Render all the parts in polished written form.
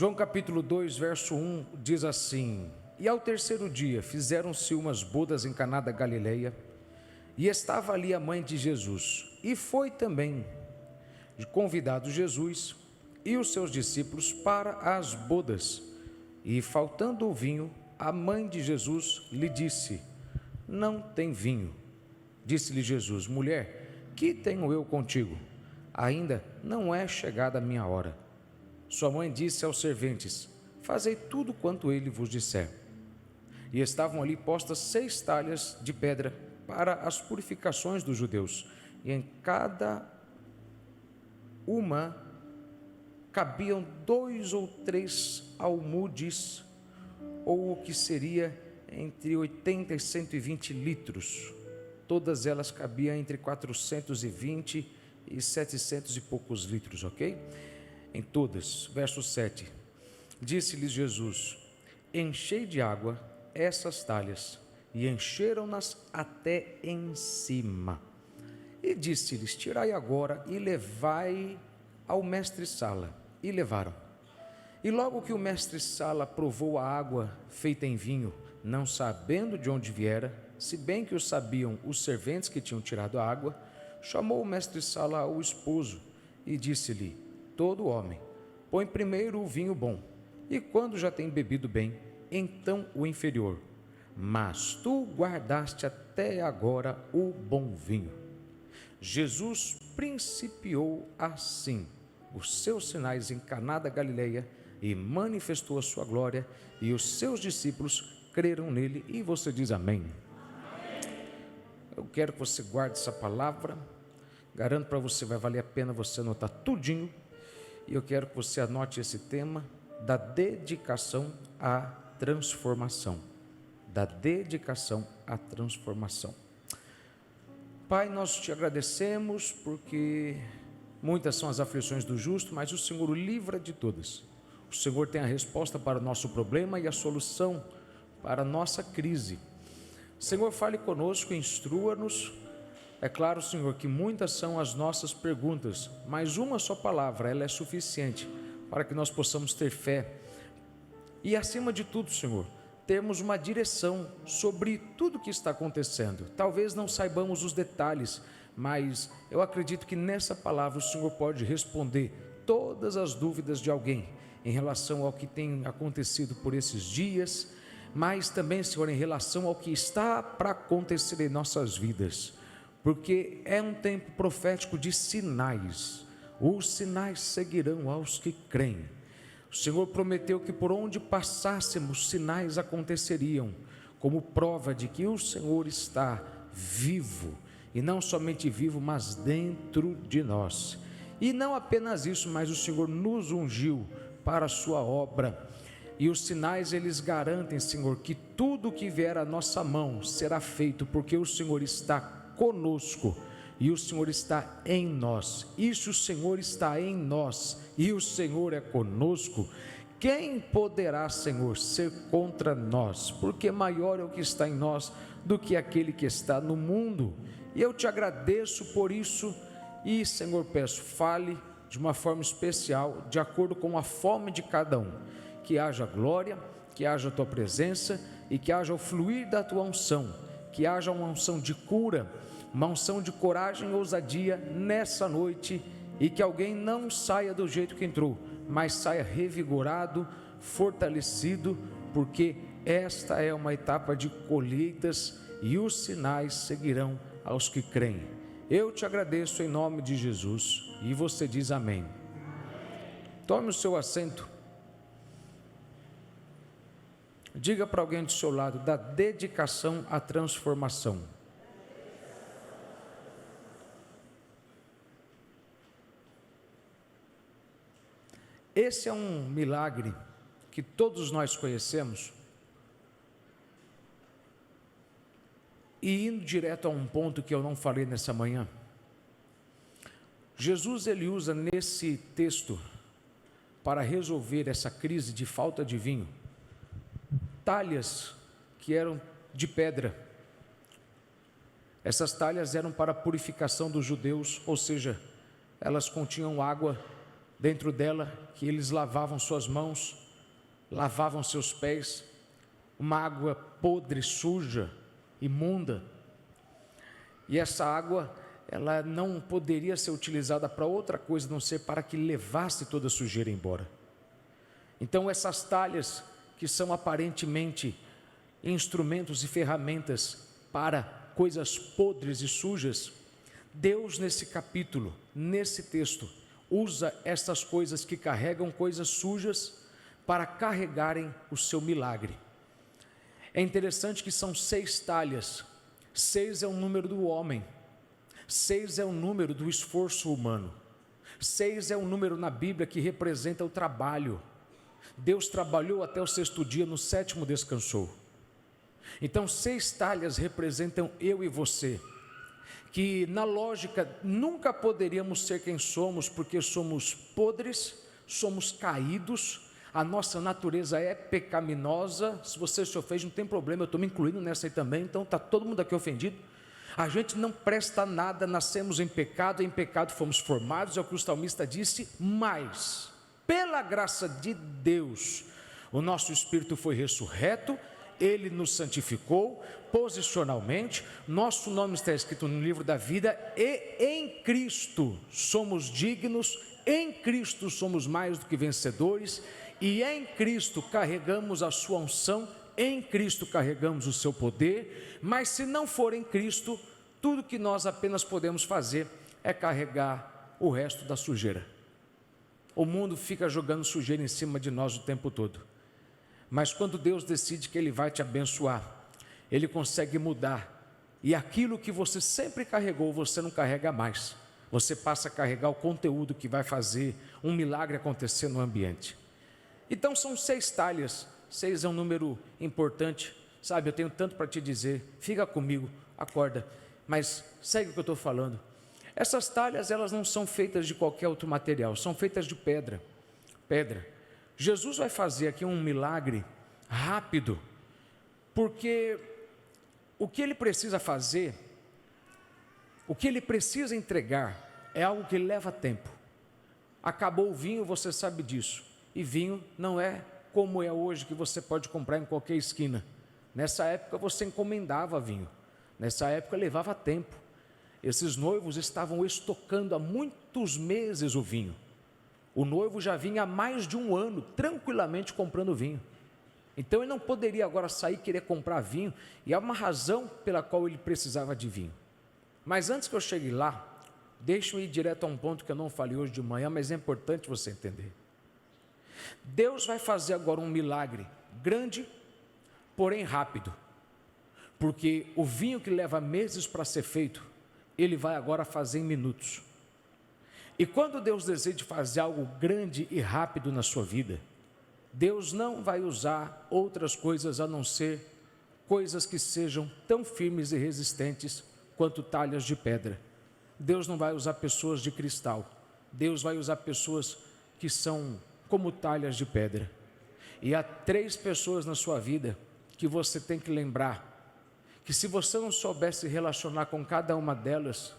João capítulo 2, verso 1 diz assim: E ao terceiro dia fizeram-se umas bodas em Caná da Galileia, e estava ali a mãe de Jesus, e foi também convidado Jesus e os seus discípulos para as bodas. E faltando o vinho, a mãe de Jesus lhe disse: Não tem vinho. Disse-lhe Jesus: Mulher, que tenho eu contigo? Ainda não é chegada a minha hora. Sua mãe disse aos serventes: Fazei tudo quanto ele vos disser. E estavam ali postas 6 talhas de pedra para as purificações dos judeus, e em cada uma cabiam 2 ou 3 almudes, ou o que seria entre 80 e 120 litros. Todas elas cabiam entre 420 e 700 e poucos litros, ok? Em todas. Verso 7. Disse-lhes Jesus: Enchei de água essas talhas, e encheram-nas até em cima. E disse-lhes: Tirai agora e levai ao mestre-sala. E levaram. E logo que o mestre-sala provou a água feita em vinho, não sabendo de onde viera, se bem que o sabiam os serventes que tinham tirado a água, chamou o mestre-sala ao esposo e disse-lhe: Todo homem põe primeiro o vinho bom, e quando já tem bebido bem, então o inferior. Mas tu guardaste até agora o bom vinho. Jesus principiou assim os seus sinais em Caná da Galileia e manifestou a sua glória, e os seus discípulos creram nele. E você diz amém. Eu quero que você guarde essa palavra. Garanto para você, vai valer a pena você anotar tudinho. E eu quero que você anote esse tema da dedicação à transformação. Da dedicação à transformação. Pai, nós te agradecemos porque muitas são as aflições do justo, mas o Senhor o livra de todas. O Senhor tem a resposta para o nosso problema e a solução para a nossa crise. Senhor, fale conosco, instrua-nos. É claro, Senhor, que muitas são as nossas perguntas, mas uma só palavra, ela é suficiente para que nós possamos ter fé. E acima de tudo, Senhor, termos uma direção sobre tudo que está acontecendo. Talvez não saibamos os detalhes, mas eu acredito que nessa palavra o Senhor pode responder todas as dúvidas de alguém em relação ao que tem acontecido por esses dias, mas também, Senhor, em relação ao que está para acontecer em nossas vidas, porque é um tempo profético de sinais. Os sinais seguirão aos que creem. O Senhor prometeu que por onde passássemos, sinais aconteceriam, como prova de que o Senhor está vivo, e não somente vivo, mas dentro de nós. E não apenas isso, mas o Senhor nos ungiu para a sua obra, e os sinais eles garantem, Senhor, que tudo que vier à nossa mão será feito, porque o Senhor está conosco, e o Senhor está em nós. Isso, o Senhor está em nós, e o Senhor é conosco. Quem poderá, Senhor, ser contra nós? Porque maior é o que está em nós do que aquele que está no mundo. E eu te agradeço por isso, e, Senhor, peço, fale de uma forma especial, de acordo com a fome de cada um. Que haja glória, que haja a tua presença, e que haja o fluir da tua unção, que haja uma unção de cura, uma unção de coragem e ousadia nessa noite, e que alguém não saia do jeito que entrou, mas saia revigorado, fortalecido, porque esta é uma etapa de colheitas, e os sinais seguirão aos que creem. Eu te agradeço em nome de Jesus, e você diz amém. Tome o seu assento. Diga para alguém do seu lado, da dedicação à transformação. Esse é um milagre que todos nós conhecemos. E indo direto a um ponto que eu não falei nessa manhã, Jesus ele usa nesse texto, para resolver essa crise de falta de vinho, talhas que eram de pedra. Essas talhas eram para a purificação dos judeus, ou seja, elas continham água dentro dela que eles lavavam suas mãos, lavavam seus pés, uma água podre, suja, imunda. E essa água, ela não poderia ser utilizada para outra coisa, a não ser para que levasse toda a sujeira embora. Então essas talhas, que são aparentemente instrumentos e ferramentas para coisas podres e sujas, Deus nesse capítulo, nesse texto, usa estas coisas que carregam coisas sujas para carregarem o seu milagre. É interessante que são 6 talhas. 6 é o número do homem, 6 é o número do esforço humano, 6 é o número na Bíblia que representa o trabalho. Deus trabalhou até o 6º dia, no 7º descansou. Então 6 talhas representam eu e você, que na lógica nunca poderíamos ser quem somos, porque somos podres, somos caídos, a nossa natureza é pecaminosa. Se você se ofende, não tem problema, eu estou me incluindo nessa aí também, então está todo mundo aqui ofendido. A gente não presta nada, nascemos em pecado fomos formados, é o que o salmista disse, mas pela graça de Deus, o nosso espírito foi ressurreto, Ele nos santificou posicionalmente, nosso nome está escrito no livro da vida, e em Cristo somos dignos, em Cristo somos mais do que vencedores, e em Cristo carregamos a sua unção, em Cristo carregamos o seu poder. Mas se não for em Cristo, tudo que nós apenas podemos fazer é carregar o resto da sujeira. O mundo fica jogando sujeira em cima de nós o tempo todo, mas quando Deus decide que Ele vai te abençoar, Ele consegue mudar, e aquilo que você sempre carregou, você não carrega mais, você passa a carregar o conteúdo que vai fazer um milagre acontecer no ambiente. Então são 6 talhas, 6 é um número importante, sabe, eu tenho tanto para te dizer, fica comigo, acorda, mas segue o que eu estou falando. Essas talhas, elas não são feitas de qualquer outro material, são feitas de pedra. Jesus vai fazer aqui um milagre rápido, porque o que Ele precisa fazer, o que Ele precisa entregar, é algo que leva tempo. Acabou o vinho, você sabe disso, e vinho não é como é hoje, que você pode comprar em qualquer esquina. Nessa época você encomendava vinho, nessa época levava tempo. Esses noivos estavam estocando há muitos meses o vinho. O noivo já vinha há mais de 1 ano tranquilamente comprando vinho. Então ele não poderia agora sair e querer comprar vinho, e há uma razão pela qual ele precisava de vinho. Mas antes que eu chegue lá, deixa eu ir direto a um ponto que eu não falei hoje de manhã, mas é importante você entender. Deus vai fazer agora um milagre grande, porém rápido, porque o vinho que leva meses para ser feito, Ele vai agora fazer em minutos. E quando Deus deseja fazer algo grande e rápido na sua vida, Deus não vai usar outras coisas a não ser coisas que sejam tão firmes e resistentes quanto talhas de pedra. Deus não vai usar pessoas de cristal, Deus vai usar pessoas que são como talhas de pedra. E há 3 pessoas na sua vida que você tem que lembrar, que se você não souber se relacionar com cada uma delas,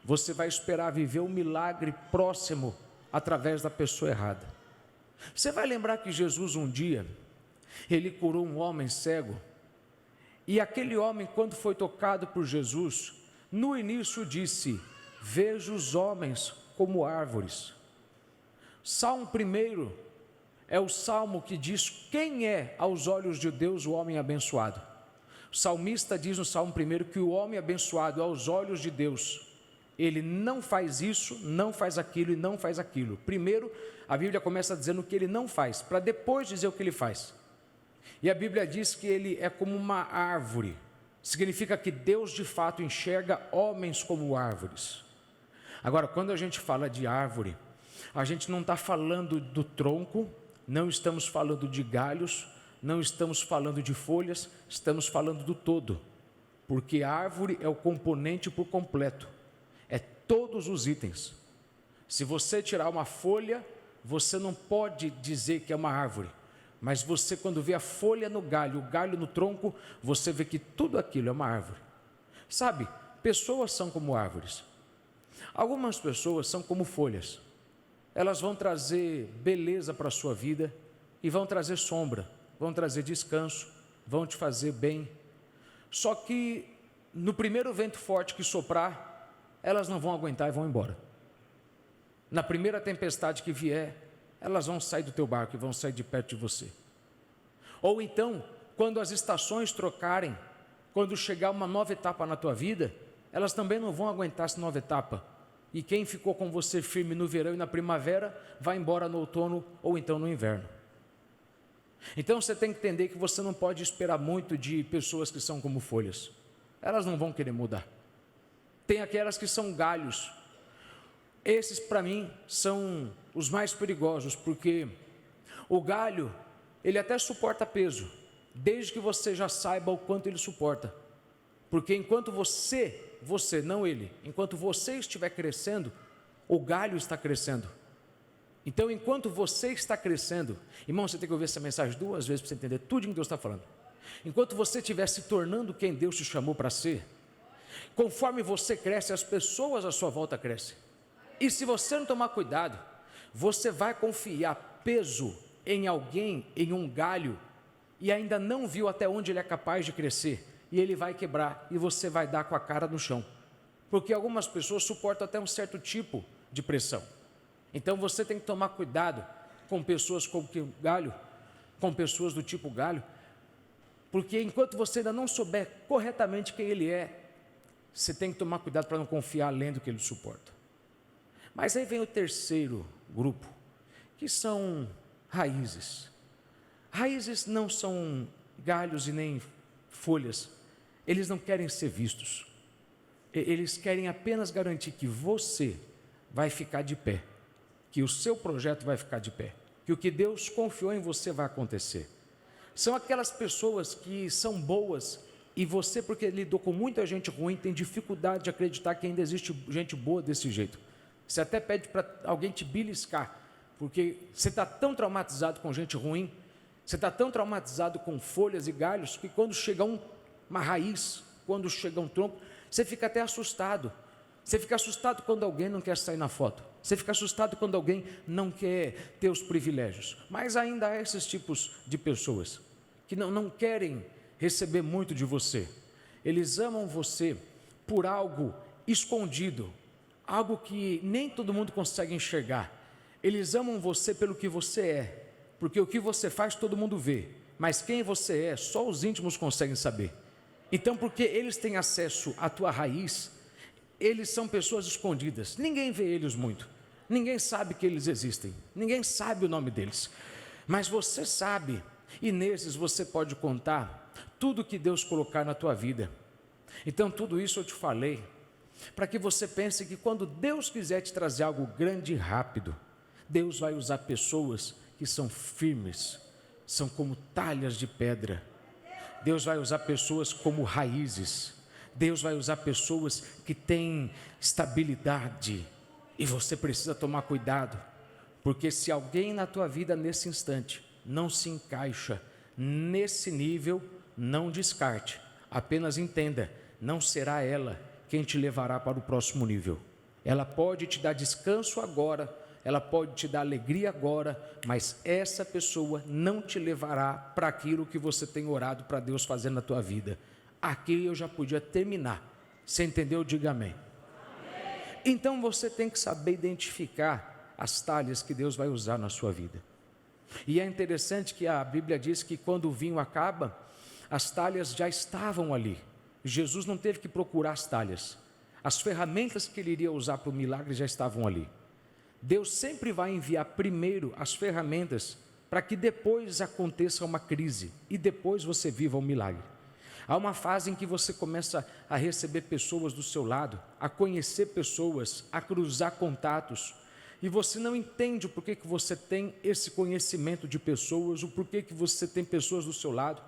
você vai esperar viver um milagre próximo através da pessoa errada. Você vai lembrar que Jesus um dia, Ele curou um homem cego, e aquele homem, quando foi tocado por Jesus, no início disse: vejo os homens como árvores. Salmo 1 é o salmo que diz quem é aos olhos de Deus o homem abençoado. O salmista diz no Salmo 1 que o homem abençoado aos olhos de Deus, ele não faz isso, não faz aquilo e não faz aquilo. Primeiro, a Bíblia começa dizendo o que ele não faz, para depois dizer o que ele faz. E a Bíblia diz que ele é como uma árvore. Significa que Deus de fato enxerga homens como árvores. Agora, quando a gente fala de árvore, a gente não está falando do tronco, não estamos falando de galhos, não estamos falando de folhas, estamos falando do todo, porque a árvore é o componente por completo, é todos os itens. Se você tirar uma folha, você não pode dizer que é uma árvore, mas você, quando vê a folha no galho, o galho no tronco, você vê que tudo aquilo é uma árvore. Sabe, pessoas são como árvores, algumas pessoas são como folhas. elas vão trazer beleza para a sua vida e vão trazer sombra, vão trazer descanso, vão te fazer bem. Só que no primeiro vento forte que soprar, elas não vão aguentar e vão embora. Na primeira tempestade que vier, elas vão sair do teu barco e vão sair de perto de você. Ou então, quando as estações trocarem, quando chegar uma nova etapa na tua vida, elas também não vão aguentar essa nova etapa. E quem ficou com você firme no verão e na primavera, vai embora no outono ou então no inverno. Então você tem que entender que você não pode esperar muito de pessoas que são como folhas. Elas não vão querer mudar. Tem aquelas que são galhos. Esses, para mim, são os mais perigosos, porque o galho, ele até suporta peso, desde que você já saiba o quanto ele suporta. Porque enquanto você, não ele, enquanto você estiver crescendo, o galho está crescendo. Então, enquanto você está crescendo, irmão, você tem que ouvir essa mensagem 2 vezes para você entender tudo que Deus está falando. Enquanto você estiver se tornando quem Deus te chamou para ser, conforme você cresce, as pessoas à sua volta crescem. E se você não tomar cuidado, você vai confiar peso em alguém, em um galho, e ainda não viu até onde ele é capaz de crescer, e ele vai quebrar, e você vai dar com a cara no chão. Porque algumas pessoas suportam até um certo tipo de pressão. Então você tem que tomar cuidado com pessoas como galho, com pessoas do tipo galho, porque enquanto você ainda não souber corretamente quem ele é, você tem que tomar cuidado para não confiar além do que ele suporta. Mas aí vem o terceiro grupo, que são raízes. Raízes não são galhos e nem folhas, eles não querem ser vistos, eles querem apenas garantir que você vai ficar de pé, que o seu projeto vai ficar de pé, que o que Deus confiou em você vai acontecer. São aquelas pessoas que são boas e você, porque lidou com muita gente ruim, tem dificuldade de acreditar que ainda existe gente boa desse jeito. Você até pede para alguém te beliscar, porque você está tão traumatizado com gente ruim, você está tão traumatizado com folhas e galhos, que quando chega uma raiz, quando chega um tronco, você fica até assustado. Você fica assustado quando alguém não quer sair na foto. Você fica assustado quando alguém não quer ter os privilégios. Mas ainda há esses tipos de pessoas que não querem receber muito de você. Eles amam você por algo escondido, algo que nem todo mundo consegue enxergar. Eles amam você pelo que você é, porque o que você faz todo mundo vê, mas quem você é, só os íntimos conseguem saber. Então, porque eles têm acesso à tua raiz, eles são pessoas escondidas, ninguém vê eles muito, ninguém sabe que eles existem, ninguém sabe o nome deles, mas você sabe, e nesses você pode contar tudo que Deus colocar na tua vida. Então, tudo isso eu te falei, para que você pense que quando Deus quiser te trazer algo grande e rápido, Deus vai usar pessoas que são firmes, são como talhas de pedra. Deus vai usar pessoas como raízes. Deus vai usar pessoas que têm estabilidade. E você precisa tomar cuidado, porque se alguém na tua vida nesse instante não se encaixa nesse nível, não descarte, apenas entenda, não será ela quem te levará para o próximo nível. Ela pode te dar descanso agora, ela pode te dar alegria agora, mas essa pessoa não te levará para aquilo que você tem orado para Deus fazer na tua vida. Aqui eu já podia terminar. Você entendeu? Diga amém. Então você tem que saber identificar as talhas que Deus vai usar na sua vida. E é interessante que a Bíblia diz que quando o vinho acaba, as talhas já estavam ali. Jesus não teve que procurar as talhas. As ferramentas que ele iria usar para o milagre já estavam ali. Deus sempre vai enviar primeiro as ferramentas para que depois aconteça uma crise e depois você viva um milagre. Há uma fase em que você começa a receber pessoas do seu lado, a conhecer pessoas, a cruzar contatos, e você não entende o porquê que você tem esse conhecimento de pessoas, o porquê que você tem pessoas do seu lado,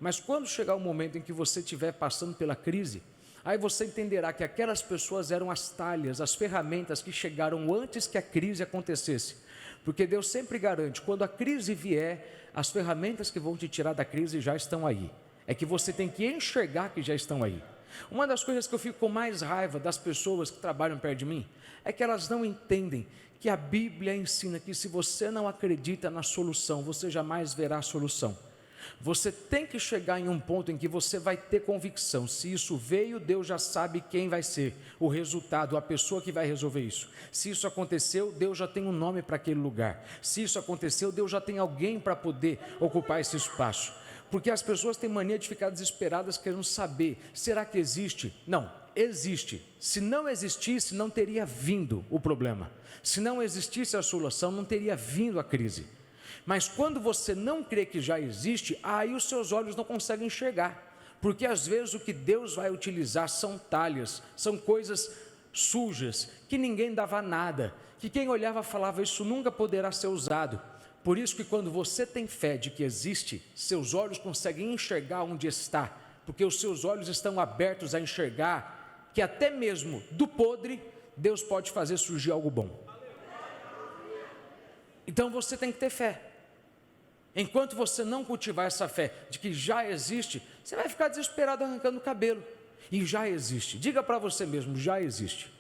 mas quando chegar o momento em que você estiver passando pela crise, aí você entenderá que aquelas pessoas eram as talhas, as ferramentas que chegaram antes que a crise acontecesse, porque Deus sempre garante, quando a crise vier, as ferramentas que vão te tirar da crise já estão aí. É que você tem que enxergar que já estão aí. Uma das coisas que eu fico com mais raiva das pessoas que trabalham perto de mim é que elas não entendem que a Bíblia ensina que se você não acredita na solução, você jamais verá a solução. Você tem que chegar em um ponto em que você vai ter convicção. Se isso veio, Deus já sabe quem vai ser o resultado, a pessoa que vai resolver isso. Se isso aconteceu, Deus já tem um nome para aquele lugar. Se isso aconteceu, Deus já tem alguém para poder ocupar esse espaço. Porque as pessoas têm mania de ficar desesperadas querendo saber, será que existe? Não, existe. Se não existisse, não teria vindo o problema. Se não existisse a solução, não teria vindo a crise. Mas quando você não crê que já existe, aí os seus olhos não conseguem enxergar, porque às vezes o que Deus vai utilizar são talhas, são coisas sujas, que ninguém dava nada, que quem olhava falava, isso nunca poderá ser usado. Por isso que quando você tem fé de que existe, seus olhos conseguem enxergar onde está, porque os seus olhos estão abertos a enxergar que até mesmo do podre, Deus pode fazer surgir algo bom. Então você tem que ter fé. Enquanto você não cultivar essa fé de que já existe, você vai ficar desesperado arrancando o cabelo. E já existe. Diga para você mesmo, já existe.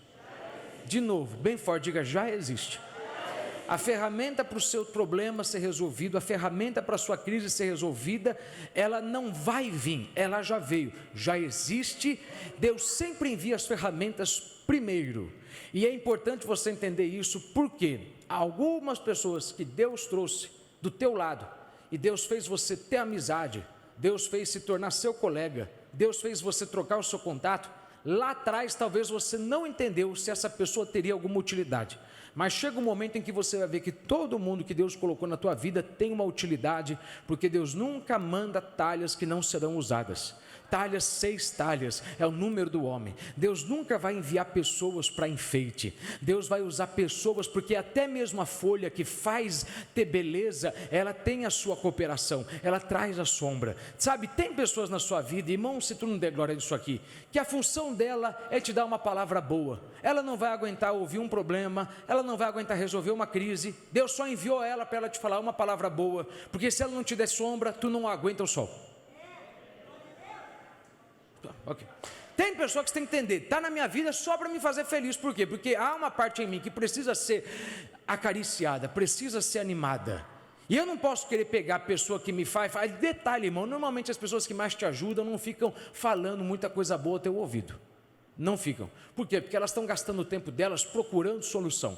De novo, bem forte, diga, já existe. A ferramenta para o seu problema ser resolvido, a ferramenta para a sua crise ser resolvida, ela não vai vir, ela já veio, já existe. Deus sempre envia as ferramentas primeiro. E é importante você entender isso, porque algumas pessoas que Deus trouxe do teu lado, e Deus fez você ter amizade, Deus fez se tornar seu colega, Deus fez você trocar o seu contato, lá atrás talvez você não entendeu se essa pessoa teria alguma utilidade, mas chega um momento em que você vai ver que todo mundo que Deus colocou na tua vida tem uma utilidade, porque Deus nunca manda talhas que não serão usadas. Talhas, 6 talhas, é o número do homem. Deus nunca vai enviar pessoas para enfeite. Deus vai usar pessoas, porque até mesmo a folha que faz ter beleza, ela tem a sua cooperação, ela traz a sombra. Sabe, tem pessoas na sua vida, irmão, se tu não der glória disso aqui, que a função dela é te dar uma palavra boa. Ela não vai aguentar ouvir um problema, ela não vai aguentar resolver uma crise. Deus só enviou ela para ela te falar uma palavra boa, porque se ela não te der sombra, tu não aguenta o sol. Okay. Tem pessoa que você tem que entender, está na minha vida só para me fazer feliz. Por quê? Porque há uma parte em mim que precisa ser acariciada, precisa ser animada. E eu não posso querer pegar a pessoa que me faz. Detalhe, irmão, normalmente as pessoas que mais te ajudam não ficam falando muita coisa boa ao teu ouvido. Não ficam. Por quê? Porque elas estão gastando o tempo delas procurando solução.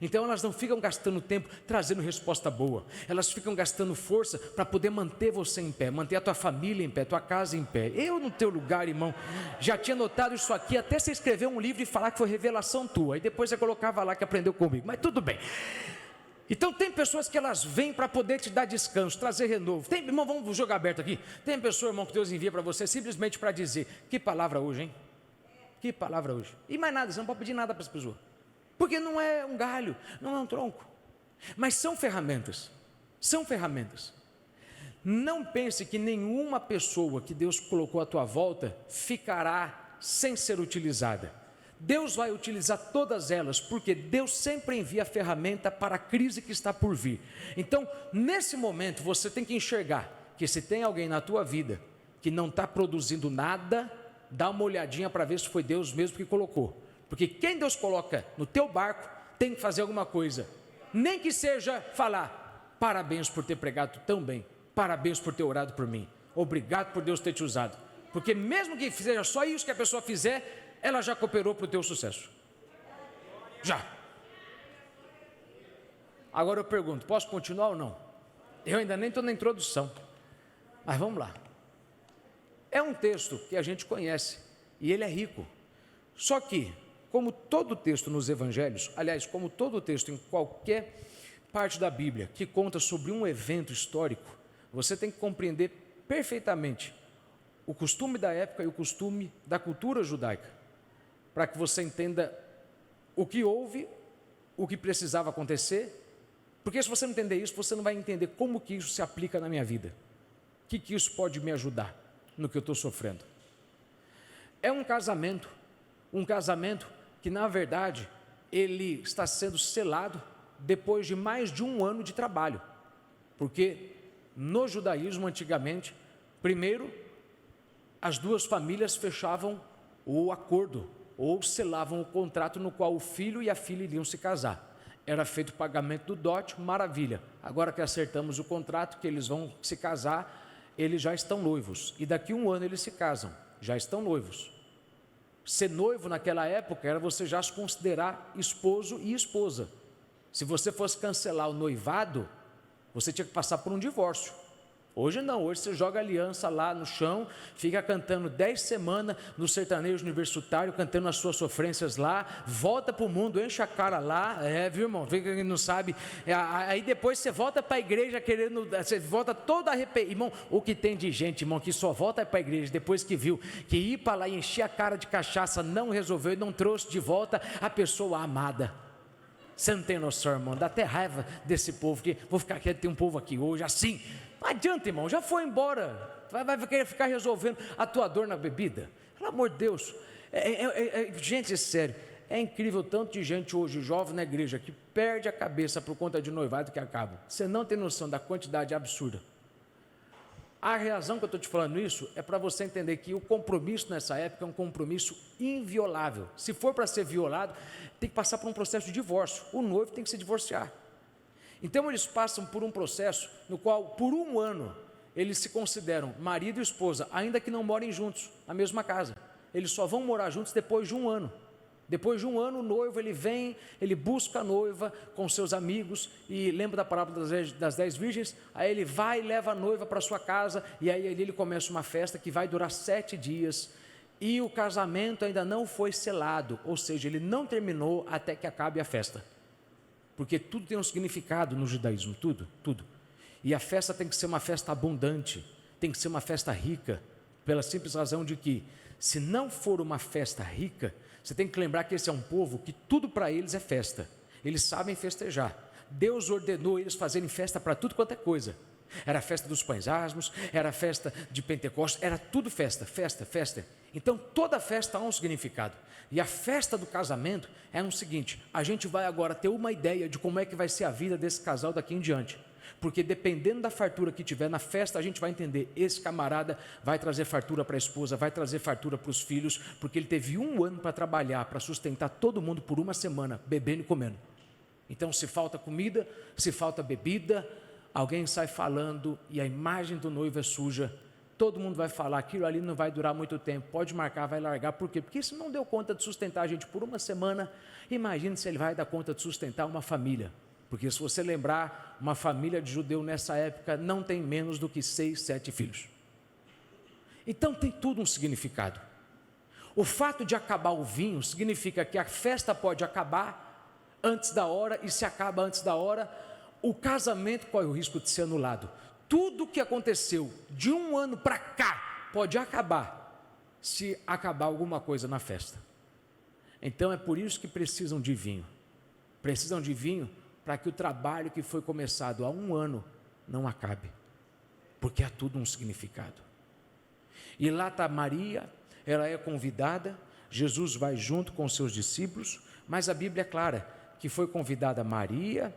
Então elas não ficam gastando tempo trazendo resposta boa, elas ficam gastando força para poder manter você em pé, manter a tua família em pé, tua casa em pé. Eu no teu lugar, irmão, já tinha notado isso aqui, até você escrever um livro e falar que foi revelação tua, e depois você colocava lá que aprendeu comigo, mas tudo bem. Então tem pessoas que elas vêm para poder te dar descanso, trazer renovo. Tem, irmão, vamos jogar aberto aqui. Tem pessoa, irmão, que Deus envia para você simplesmente para dizer, que palavra hoje, hein? Que palavra hoje. E mais nada, você não pode pedir nada para essa pessoa. Porque não é um galho, não é um tronco, mas são ferramentas, são ferramentas. Não pense que nenhuma pessoa que Deus colocou à tua volta ficará sem ser utilizada. Deus vai utilizar todas elas, porque Deus sempre envia a ferramenta para a crise que está por vir. Então, nesse momento, você tem que enxergar que se tem alguém na tua vida que não está produzindo nada, dá uma olhadinha para ver se foi Deus mesmo que colocou. Porque quem Deus coloca no teu barco tem que fazer alguma coisa, nem que seja falar, parabéns por ter pregado tão bem, parabéns por ter orado por mim, obrigado por Deus ter te usado, porque mesmo que seja só isso que a pessoa fizer, ela já cooperou para o teu sucesso, já. Agora eu pergunto, posso continuar ou não? Eu ainda nem estou na introdução, mas vamos lá. É um texto que a gente conhece, e ele é rico, só que como todo texto nos evangelhos, aliás, como todo texto em qualquer parte da Bíblia que conta sobre um evento histórico, você tem que compreender perfeitamente o costume da época e o costume da cultura judaica, para que você entenda o que houve, o que precisava acontecer, porque se você não entender isso, você não vai entender como que isso se aplica na minha vida, o que isso pode me ajudar no que eu estou sofrendo. É um casamento que na verdade ele está sendo selado depois de mais de 1 ano de trabalho, porque no judaísmo antigamente, primeiro as duas famílias fechavam o acordo, ou selavam o contrato no qual o filho e a filha iriam se casar. Era feito o pagamento do dote, maravilha. Agora que acertamos o contrato, que eles vão se casar, eles já estão noivos. E daqui a um ano eles se casam, já estão noivos. Ser noivo naquela época era você já se considerar esposo e esposa. Se você fosse cancelar o noivado, você tinha que passar por um divórcio. Hoje não, hoje você joga a aliança lá no chão, fica cantando 10 semanas no sertanejo universitário, cantando as suas sofrências lá, volta para o mundo, enche a cara lá, viu, irmão? Fica quem não sabe, aí depois você volta para a igreja querendo, você volta todo arrependido. Irmão, o que tem de gente, irmão, que só volta para a igreja depois que viu que ir para lá e encher a cara de cachaça não resolveu e não trouxe de volta a pessoa amada. Você não tem noção, irmão, dá até raiva desse povo, que vou ficar quieto, tem um povo aqui hoje assim. Não adianta, irmão, já foi embora, vai querer ficar resolvendo a tua dor na bebida, pelo amor de Deus. Gente, é sério, é incrível tanto de gente hoje, jovem na igreja, que perde a cabeça por conta de noivado que acaba. Você não tem noção da quantidade absurda. A razão que eu estou te falando isso é para você entender que o compromisso nessa época é um compromisso inviolável. Se for para ser violado, tem que passar por um processo de divórcio, o noivo tem que se divorciar. Então eles passam por um processo no qual, por um ano, eles se consideram marido e esposa, ainda que não morem juntos, na mesma casa. Eles só vão morar juntos depois de um ano. Depois de um ano, o noivo, ele vem, ele busca a noiva com seus amigos, e lembra da parábola das 10 virgens? Aí ele vai e leva a noiva para sua casa, e aí ele começa uma festa que vai durar 7 dias, e o casamento ainda não foi selado, ou seja, ele não terminou até que acabe a festa. Porque tudo tem um significado no judaísmo, tudo. E a festa tem que ser uma festa abundante, tem que ser uma festa rica, pela simples razão de que, se não for uma festa rica, você tem que lembrar que esse é um povo que tudo para eles é festa, eles sabem festejar. Deus ordenou eles fazerem festa para tudo quanto é coisa. Era a festa dos pães asmos, era a festa de Pentecostes, era tudo festa. Então toda festa há um significado. E a festa do casamento é o seguinte: a gente vai agora ter uma ideia de como é que vai ser a vida desse casal daqui em diante. Porque dependendo da fartura que tiver na festa, a gente vai entender, esse camarada vai trazer fartura para a esposa, vai trazer fartura para os filhos, porque ele teve um ano para trabalhar, para sustentar todo mundo por uma semana, bebendo e comendo. Então se falta comida, se falta bebida, alguém sai falando e a imagem do noivo é suja, todo mundo vai falar, aquilo ali não vai durar muito tempo, pode marcar, vai largar. Por quê? Porque se não deu conta de sustentar a gente por uma semana, imagine se ele vai dar conta de sustentar uma família. Porque se você lembrar, uma família de judeu nessa época não tem menos do que 6, 7 filhos. Então tem tudo um significado. O fato de acabar o vinho significa que a festa pode acabar antes da hora, e se acaba antes da hora, o casamento corre o risco de ser anulado. Tudo que aconteceu de um ano para cá pode acabar se acabar alguma coisa na festa. Então é por isso que precisam de vinho. Precisam de vinho para que o trabalho que foi começado há um ano não acabe, porque há tudo um significado. E lá está Maria, ela é convidada, Jesus vai junto com seus discípulos, mas a Bíblia é clara que foi convidada Maria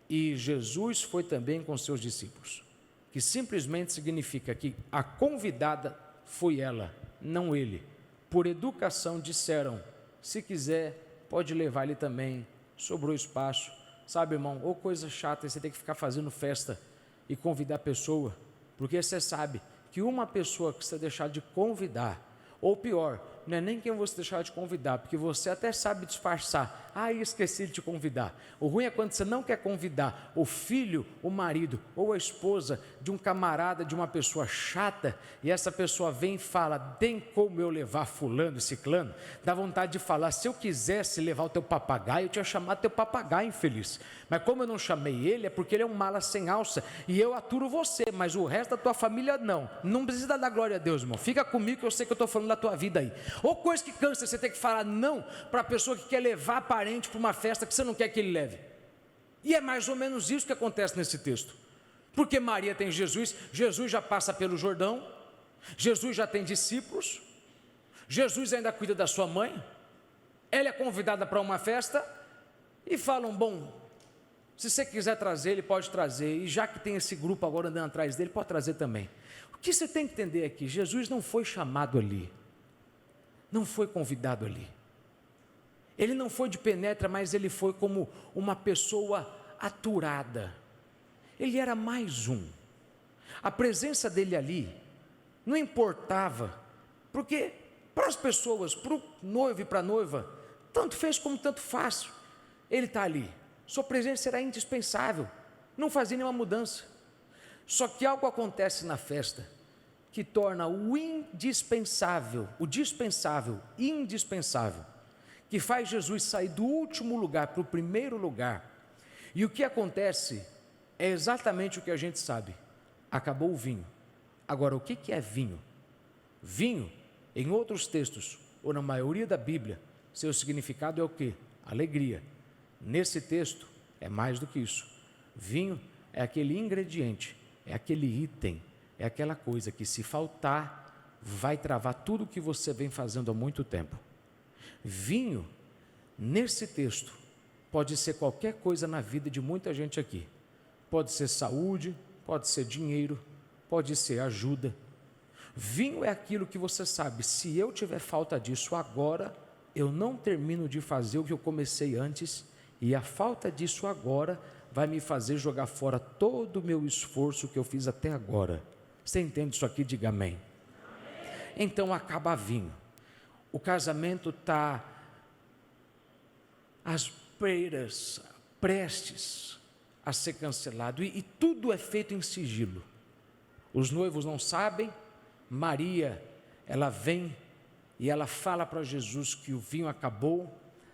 e Jesus foi também com seus discípulos, que simplesmente significa que a convidada foi ela, não ele. Por educação disseram, se quiser pode levar ele também, sobrou espaço. Sabe, irmão, ou coisa chata, você tem que ficar fazendo festa e convidar a pessoa, porque você sabe que uma pessoa que você deixar de convidar, ou pior, não é nem quem você deixar de convidar, porque você até sabe disfarçar, esqueci de te convidar. O ruim é quando você não quer convidar o filho, o marido ou a esposa de um camarada, de uma pessoa chata, e essa pessoa vem e fala, tem como eu levar fulano e ciclano? Dá vontade de falar, se eu quisesse levar o teu papagaio, eu tinha chamado teu papagaio infeliz, mas como eu não chamei ele, é porque ele é um mala sem alça, e eu aturo você, mas o resto da tua família não precisa dar glória a Deus, irmão, fica comigo que eu sei que eu estou falando da tua vida aí. Ou coisa que cansa, você tem que falar não para a pessoa que quer levar parente para uma festa que você não quer que ele leve. E é mais ou menos isso que acontece nesse texto. Porque Maria tem Jesus, Jesus já passa pelo Jordão, Jesus já tem discípulos, Jesus ainda cuida da sua mãe, ela é convidada para uma festa e falam, bom, Se você quiser trazer, ele pode trazer. E já que tem esse grupo agora andando atrás dele, pode trazer também. O que você tem que entender aqui? Jesus não foi chamado ali. Não foi convidado ali. Ele não foi de penetra, mas ele foi como uma pessoa aturada. Ele era mais um. A presença dele ali não importava, porque para as pessoas, para o noivo e para a noiva, tanto fez como tanto faz. Ele está ali. Sua presença era indispensável. Não fazia nenhuma mudança. Só que algo acontece na festa que torna o indispensável, o dispensável, indispensável, que faz Jesus sair do último lugar para o primeiro lugar. E o que acontece é exatamente o que a gente sabe. Acabou o vinho. Agora, o que é vinho? Vinho, em outros textos, ou na maioria da Bíblia, seu significado é o quê? Alegria. Nesse texto, é mais do que isso. Vinho é aquele ingrediente, é aquele item, é aquela coisa que, se faltar, vai travar tudo o que você vem fazendo há muito tempo. Vinho, nesse texto, pode ser qualquer coisa na vida de muita gente aqui. Pode ser saúde, pode ser dinheiro, pode ser ajuda. Vinho é aquilo que você sabe, se eu tiver falta disso agora, eu não termino de fazer o que eu comecei antes, e a falta disso agora vai me fazer jogar fora todo o meu esforço que eu fiz até agora. Você entende isso aqui? Diga amém. Então acaba vinho. O casamento está às beiras, prestes a ser cancelado, e tudo é feito em sigilo. Os noivos não sabem. Maria, ela vem e ela fala para Jesus que o vinho acabou.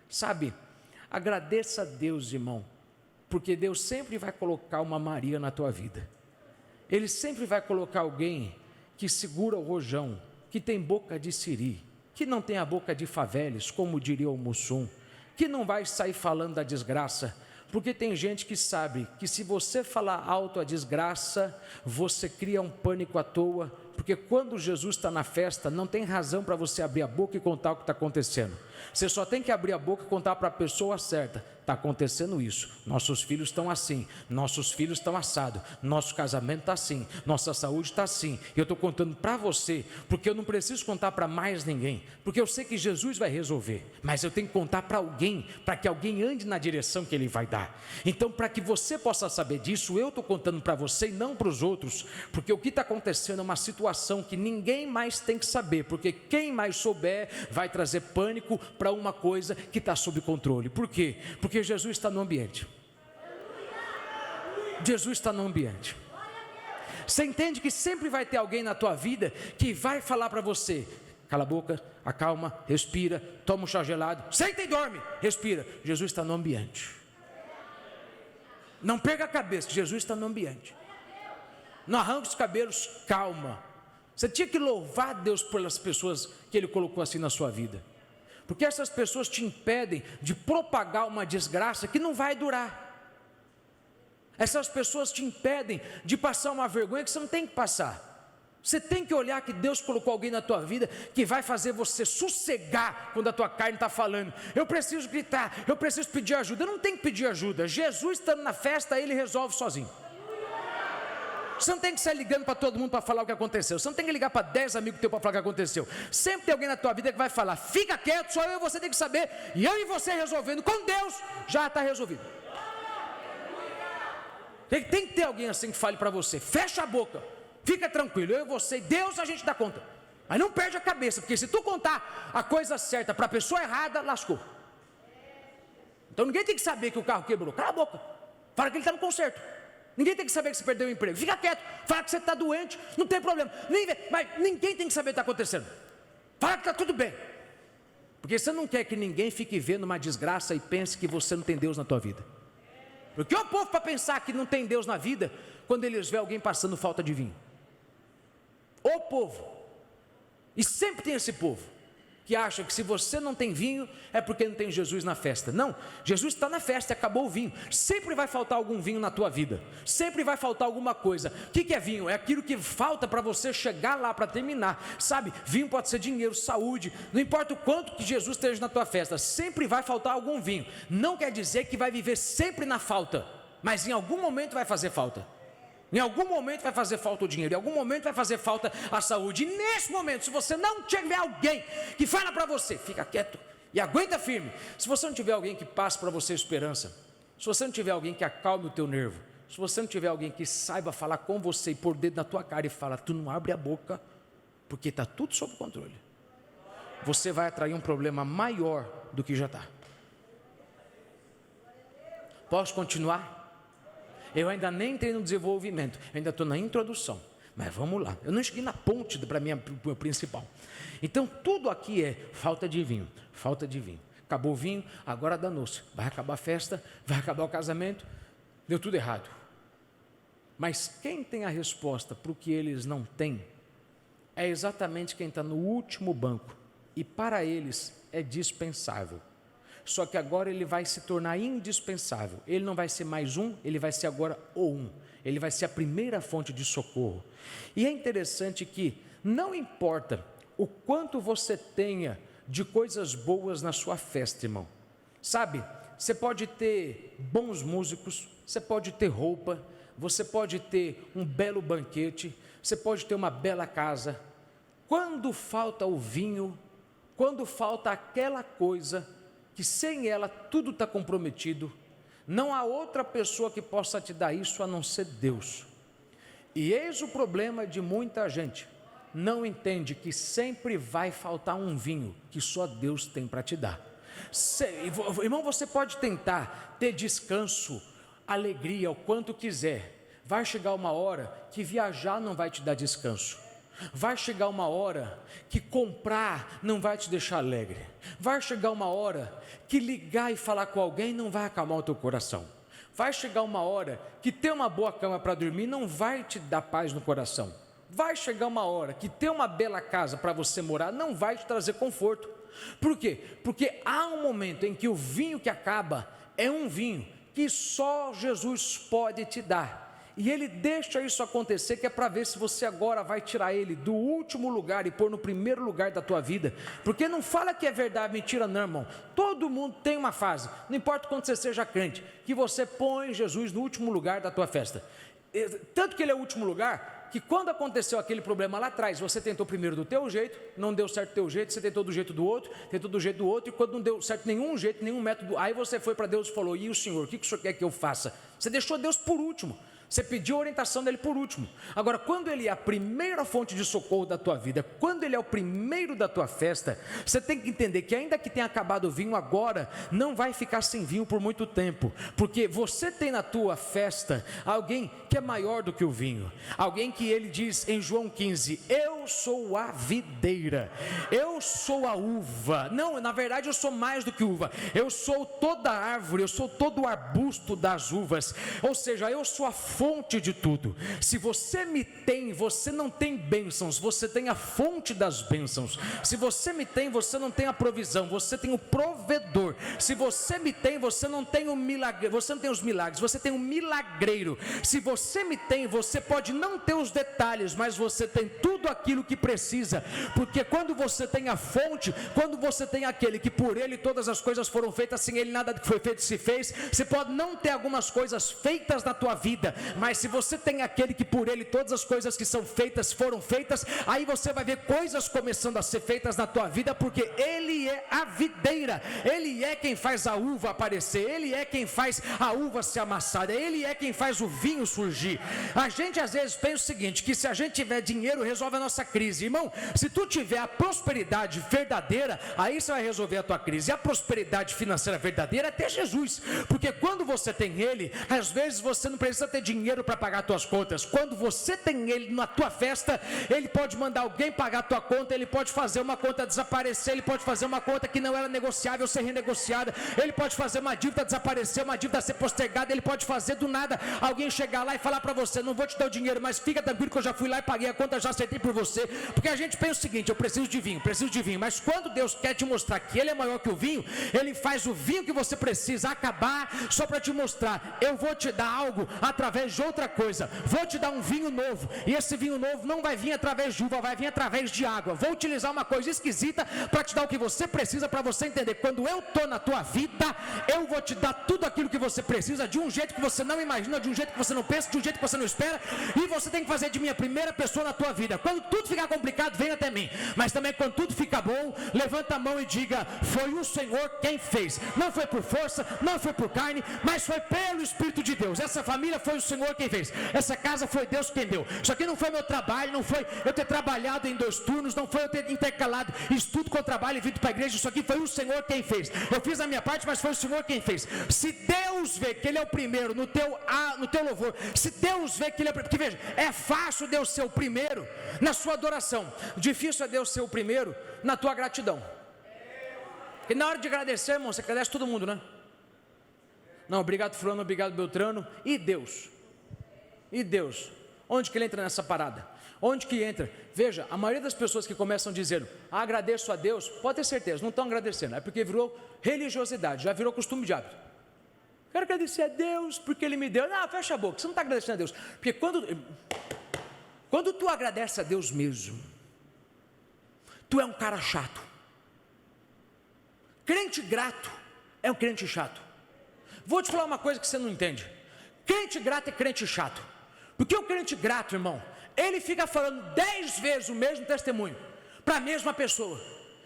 Sabe, agradeça a Deus, irmão, porque Deus sempre vai colocar uma Maria na tua vida. Ele sempre vai colocar alguém que segura o rojão, que tem boca de siri, que não tem a boca de faveles, como diria o Mussum, que não vai sair falando da desgraça, porque tem gente que sabe que se você falar alto a desgraça, você cria um pânico à toa, porque quando Jesus está na festa, não tem razão para você abrir a boca e contar o que está acontecendo. Você só tem que abrir a boca e contar para a pessoa certa: está acontecendo isso, nossos filhos estão assim, nossos filhos estão assados, nosso casamento está assim, nossa saúde está assim. Eu estou contando para você, porque eu não preciso contar para mais ninguém, porque eu sei que Jesus vai resolver, mas eu tenho que contar para alguém, para que alguém ande na direção que Ele vai dar. Então, para que você possa saber disso, eu estou contando para você e não para os outros, porque o que está acontecendo é uma situação que ninguém mais tem que saber, porque quem mais souber vai trazer pânico para uma coisa que está sob controle. Por quê? Porque Jesus está no ambiente. Jesus está no ambiente. Você entende que sempre vai ter alguém na tua vida que vai falar para você: cala a boca, acalma, respira, toma um chá gelado, senta e dorme, respira. Jesus está no ambiente. Não perca a cabeça, Jesus está no ambiente. Não arranque os cabelos, calma. Você tinha que louvar a Deus pelas pessoas que Ele colocou assim na sua vida, porque essas pessoas te impedem de propagar uma desgraça que não vai durar. Essas pessoas te impedem de passar uma vergonha que você não tem que passar. Você tem que olhar que Deus colocou alguém na tua vida que vai fazer você sossegar quando a tua carne está falando: eu preciso gritar, eu preciso pedir ajuda. Eu não tenho que pedir ajuda. Jesus estando na festa, Ele resolve sozinho. Você não tem que sair ligando para todo mundo para falar o que aconteceu. Você não tem que ligar para 10 amigos teus para falar o que aconteceu. Sempre tem alguém na tua vida que vai falar: fica quieto, só eu e você tem que saber. E eu e você resolvendo com Deus, já está resolvido. Tem que ter alguém assim que fale para você: fecha a boca, fica tranquilo, eu e você, Deus, a gente dá conta. Mas não perde a cabeça, porque se tu contar a coisa certa para a pessoa errada, lascou. Então ninguém tem que saber que o carro quebrou. Cala a boca, fala que ele está no conserto. Ninguém tem que saber que você perdeu o emprego. Fica quieto, fala que você está doente, não tem problema. Mas ninguém tem que saber o que está acontecendo. Fala que está tudo bem. Porque você não quer que ninguém fique vendo uma desgraça e pense que você não tem Deus na tua vida. Porque o povo para pensar que não tem Deus na vida quando eles vê alguém passando falta de vinho. O povo. E sempre tem esse povo que acha que se você não tem vinho é porque não tem Jesus na festa. Não, Jesus está na festa, acabou o vinho. Sempre vai faltar algum vinho na tua vida. Sempre vai faltar alguma coisa. O que é vinho? É aquilo que falta para você chegar lá, para terminar. Sabe, vinho pode ser dinheiro, saúde. Não importa o quanto que Jesus esteja na tua festa, sempre vai faltar algum vinho. Não quer dizer que vai viver sempre na falta. mas em algum momento vai fazer falta. Em algum momento vai fazer falta o dinheiro, em algum momento vai fazer falta a saúde. E nesse momento, se você não tiver alguém que fala para você, fica quieto e aguenta firme. Se você não tiver alguém que passe para você esperança, se você não tiver alguém que acalme o teu nervo, se você não tiver alguém que saiba falar com você e pôr o dedo na tua cara e fala, tu não abre a boca, porque está tudo sob controle, você vai atrair um problema maior do que já está. Posso continuar? Eu ainda nem entrei no desenvolvimento, ainda estou na introdução, mas vamos lá. Eu não cheguei na ponte para minha principal. Então tudo aqui é falta de vinho, falta de vinho. Acabou o vinho, agora danou-se. Vai acabar a festa, vai acabar o casamento, deu tudo errado. Mas quem tem a resposta para o que eles não têm, é exatamente quem está no último banco, e para eles é dispensável. Só que agora ele vai se tornar indispensável. Ele não vai ser mais um, ele vai ser agora o um. Ele vai ser a primeira fonte de socorro. E é interessante que não importa o quanto você tenha de coisas boas na sua festa, irmão. Sabe, você pode ter bons músicos, você pode ter roupa, você pode ter um belo banquete, você pode ter uma bela casa. Quando falta o vinho, quando falta aquela coisa que sem ela tudo está comprometido, não há outra pessoa que possa te dar isso a não ser Deus. E eis o problema de muita gente, não entende que sempre vai faltar um vinho que só Deus tem para te dar. Irmão, você pode tentar ter descanso, alegria, o quanto quiser, vai chegar uma hora que viajar não vai te dar descanso. Vai chegar uma hora que comprar não vai te deixar alegre. Vai chegar uma hora que ligar e falar com alguém não vai acalmar o teu coração. Vai chegar uma hora que ter uma boa cama para dormir não vai te dar paz no coração. Vai chegar uma hora que ter uma bela casa para você morar não vai te trazer conforto. Por quê? Porque há um momento em que o vinho que acaba é um vinho que só Jesus pode te dar. E ele deixa isso acontecer, que é para ver se você agora vai tirar ele do último lugar e pôr no primeiro lugar da tua vida. Porque não fala que é verdade, mentira não, irmão. Todo mundo tem uma fase, não importa quanto você seja crente, que você põe Jesus no último lugar da tua festa. Tanto que ele é o último lugar, que quando aconteceu aquele problema lá atrás, você tentou primeiro do teu jeito, não deu certo do teu jeito, você tentou do jeito do outro, tentou do jeito do outro, e quando não deu certo nenhum jeito, nenhum método, aí você foi para Deus e falou, e o Senhor, o que o Senhor quer que eu faça? Você deixou Deus por último. Você pediu a orientação dele por último. Agora, quando ele é a primeira fonte de socorro da tua vida, quando ele é o primeiro da tua festa, você tem que entender que ainda que tenha acabado o vinho agora, não vai ficar sem vinho por muito tempo, porque você tem na tua festa alguém que é maior do que o vinho, alguém que ele diz em João 15, eu sou a videira, eu sou a uva. Não, na verdade eu sou mais do que uva, eu sou toda a árvore, eu sou todo o arbusto das uvas, ou seja, eu sou a fonte de tudo. Se você me tem, você não tem bênçãos, você tem a fonte das bênçãos. Se você me tem, você não tem a provisão, você tem o provedor. Se você me tem, você não tem o milagre, você não tem os milagres, você tem o milagreiro. Se você me tem, você pode não ter os detalhes, mas você tem tudo aquilo que precisa, porque quando você tem a fonte, quando você tem aquele que por ele todas as coisas foram feitas, sem ele nada que foi feito se fez, você pode não ter algumas coisas feitas na tua vida, mas se você tem aquele que por ele todas as coisas que são feitas foram feitas, aí você vai ver coisas começando a ser feitas na tua vida, porque ele é a videira, ele é quem faz a uva aparecer, ele é quem faz a uva ser amassada, ele é quem faz o vinho surgir. A gente às vezes pensa o seguinte, que se a gente tiver dinheiro resolve a nossa crise. Irmão, se tu tiver a prosperidade verdadeira, aí você vai resolver a tua crise. E a prosperidade financeira verdadeira é ter Jesus, porque quando você tem ele, às vezes você não precisa ter dinheiro para pagar tuas contas. Quando você tem ele na tua festa, ele pode mandar alguém pagar a tua conta, ele pode fazer uma conta desaparecer, ele pode fazer uma conta que não era negociável ser renegociada, ele pode fazer uma dívida desaparecer, uma dívida ser postergada, ele pode fazer do nada alguém chegar lá e falar para você, não vou te dar o dinheiro, mas fica tranquilo que eu já fui lá e paguei a conta, já acertei por você. você, porque a gente pensa o seguinte: eu preciso de vinho, mas quando Deus quer te mostrar que Ele é maior que o vinho, Ele faz o vinho que você precisa acabar, só para te mostrar: eu vou te dar algo através de outra coisa, vou te dar um vinho novo, e esse vinho novo não vai vir através de uva, vai vir através de água. Vou utilizar uma coisa esquisita para te dar o que você precisa, para você entender: quando eu estou na tua vida, eu vou te dar tudo aquilo que você precisa, de um jeito que você não imagina, de um jeito que você não pensa, de um jeito que você não espera, e você tem que fazer de mim a primeira pessoa na tua vida. Quando tudo ficar complicado, vem até mim, mas também quando tudo fica bom, levanta a mão e diga: foi o Senhor quem fez, não foi por força, não foi por carne, mas foi pelo Espírito de Deus. Essa família foi o Senhor quem fez, essa casa foi Deus quem deu. Isso aqui não foi meu trabalho, não foi eu ter trabalhado em 2 turnos, não foi eu ter intercalado estudo com trabalho e vindo para a igreja. Isso aqui foi o Senhor quem fez. Eu fiz a minha parte, mas foi o Senhor quem fez. Se Deus vê que Ele é o primeiro no teu louvor, se Deus vê que Ele é, porque veja, é fácil Deus ser o primeiro na sua adoração, difícil é Deus ser o primeiro na tua gratidão. E na hora de agradecer, irmão, você agradece todo mundo, né? Não, obrigado fulano, obrigado Beltrano. E Deus? E Deus? Onde que Ele entra nessa parada? Onde que entra? Veja, a maioria das pessoas que começam dizendo: agradeço a Deus, pode ter certeza, não estão agradecendo, é porque virou religiosidade, já virou costume de hábito. Quero agradecer a Deus porque Ele me deu. Não, fecha a boca, você não está agradecendo a Deus. Porque quando tu agradece a Deus mesmo, tu é um cara chato. Crente grato é um crente chato. Vou te falar uma coisa que você não entende: crente grato é crente chato. Porque o crente grato, irmão, ele fica falando 10 vezes o mesmo testemunho para a mesma pessoa,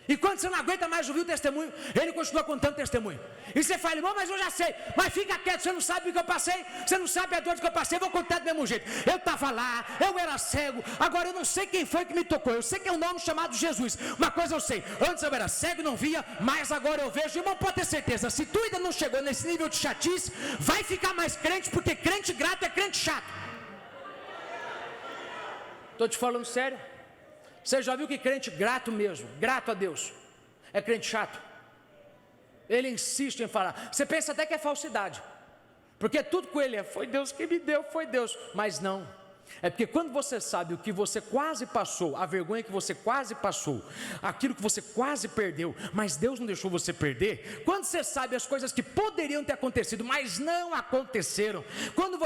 e quando você não aguenta mais ouvir o testemunho, ele continua contando testemunho. E você fala: irmão, mas eu já sei. Mas fica quieto, você não sabe o que eu passei, você não sabe a dor que eu passei, eu vou contar do mesmo jeito. Eu estava lá, eu era cego, agora eu não sei quem foi que me tocou. Eu sei que é um nome chamado Jesus. Uma coisa eu sei: antes eu era cego e não via, mas agora eu vejo. Irmão, pode ter certeza, se tu ainda não chegou nesse nível de chatice, vai ficar mais crente, porque crente grato é crente chato. Estou te falando sério. Você já viu que crente grato mesmo, grato a Deus, é crente chato? Ele insiste em falar. Você pensa até que é falsidade, porque tudo com ele é: foi Deus que me deu, foi Deus. Mas não, é porque quando você sabe o que você quase passou, a vergonha que você quase passou, aquilo que você quase perdeu, mas Deus não deixou você perder. Quando você sabe as coisas que poderiam ter acontecido, mas não aconteceram.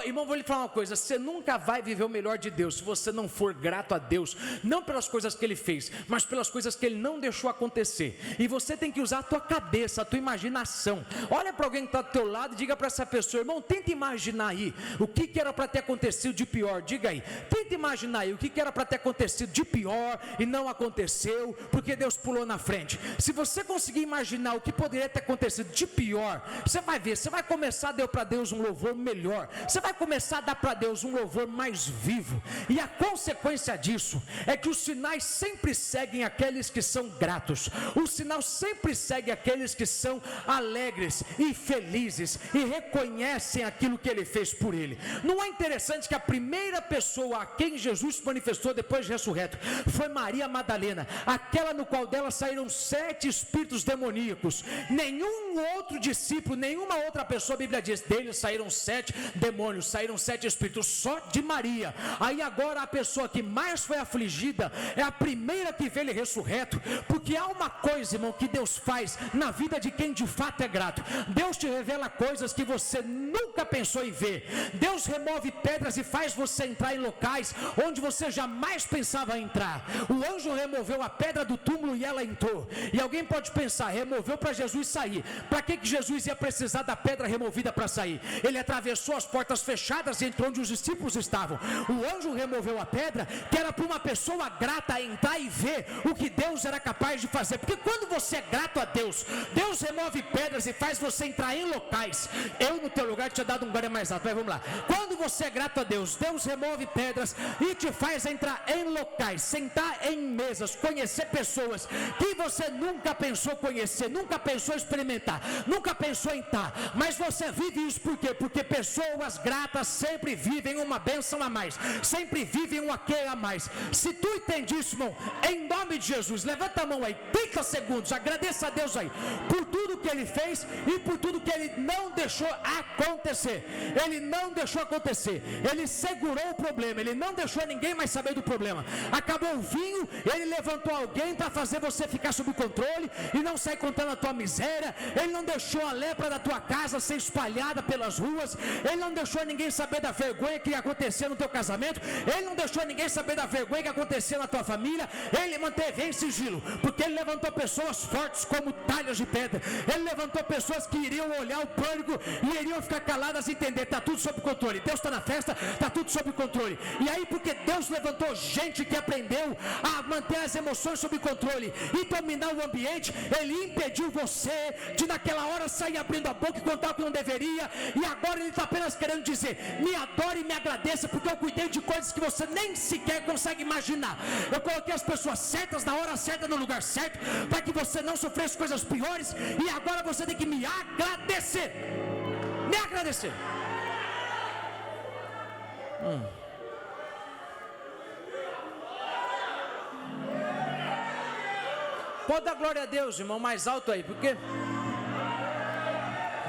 Irmão, vou lhe falar uma coisa: você nunca vai viver o melhor de Deus se você não for grato a Deus, não pelas coisas que Ele fez, mas pelas coisas que Ele não deixou acontecer. E você tem que usar a tua cabeça, a tua imaginação. Olha para alguém que está do teu lado e diga para essa pessoa: irmão, tenta imaginar aí o que era para ter acontecido de pior. Diga aí, tenta imaginar aí o que era para ter acontecido de pior e não aconteceu, porque Deus pulou na frente. Se você conseguir imaginar o que poderia ter acontecido de pior, você vai ver, você vai começar a dar para Deus um louvor melhor, você vai começar a dar para Deus um louvor mais vivo. E a consequência disso é que os sinais sempre seguem aqueles que são gratos. O sinal sempre segue aqueles que são alegres e felizes e reconhecem aquilo que Ele fez por ele. Não é interessante que a primeira pessoa a quem Jesus se manifestou depois de ressurreto foi Maria Madalena, aquela no qual dela saíram 7 espíritos demoníacos. Nenhum outro discípulo, nenhuma outra pessoa, a Bíblia diz, deles saíram 7 demônios, saíram 7 espíritos, só de Maria. Aí agora a pessoa que mais foi afligida é a primeira que vê Ele ressurreto, porque há uma coisa, irmão, que Deus faz na vida de quem de fato é grato. Deus te revela coisas que você nunca pensou em ver. Deus remove pedras e faz você entrar em locais onde você jamais pensava entrar. O anjo removeu a pedra do túmulo e ela entrou. E alguém pode pensar, removeu para Jesus sair. Para que Jesus ia precisar da pedra removida para sair? Ele atravessou as portas fechadas e entrou onde os discípulos estavam. O anjo removeu a pedra, que era para uma pessoa grata entrar e ver o que Deus era capaz de fazer. Porque quando você é grato a Deus, Deus remove pedras e faz você entrar em locais. Eu no teu lugar tinha dado um glória mais alto, mas vamos lá. Quando você é grato a Deus, Deus remove pedras e te faz entrar em locais, sentar em mesas, conhecer pessoas que você nunca pensou conhecer, nunca pensou experimentar, nunca pensou em estar. Mas você vive isso por quê? Porque pessoas gratas sempre vivem uma bênção a mais, sempre vivem um aquele a mais. Se tu entende isso, irmão, em nome de Jesus, levanta a mão aí, 30 segundos, agradeça a Deus aí por tudo que ele fez e por tudo que ele não deixou acontecer. Ele não deixou acontecer, ele segurou o problema, ele não deixou ninguém mais saber do problema. Acabou o vinho, ele levantou alguém para fazer você ficar sob controle e não sair contando a tua miséria. Ele não deixou a lepra da tua casa ser espalhada pelas ruas. Ele não deixou ninguém saber da vergonha que ia acontecer no teu casamento. Ele não deixou ninguém saber da vergonha que acontecia na tua família. Ele manteve em sigilo, porque ele levantou pessoas fortes como talhas de pedra. Ele levantou pessoas que iriam olhar o pânico e iriam ficar caladas e entender, está tudo sob controle. Deus está na festa, está tudo sob controle. E aí, porque Deus levantou gente que aprendeu a manter as emoções sob controle e dominar o ambiente, ele impediu você de naquela hora sair abrindo a boca e contar o que não deveria. E agora ele está apenas querendo dizer: me adore e me agradeça, porque eu cuidei de coisas que você nem sequer consegue imaginar. Eu coloquei as pessoas certas na hora certa, no lugar certo, para que você não sofresse coisas piores. E agora você tem que me agradecer. Me agradecer. Pode dar glória a Deus, irmão, mais alto aí, porque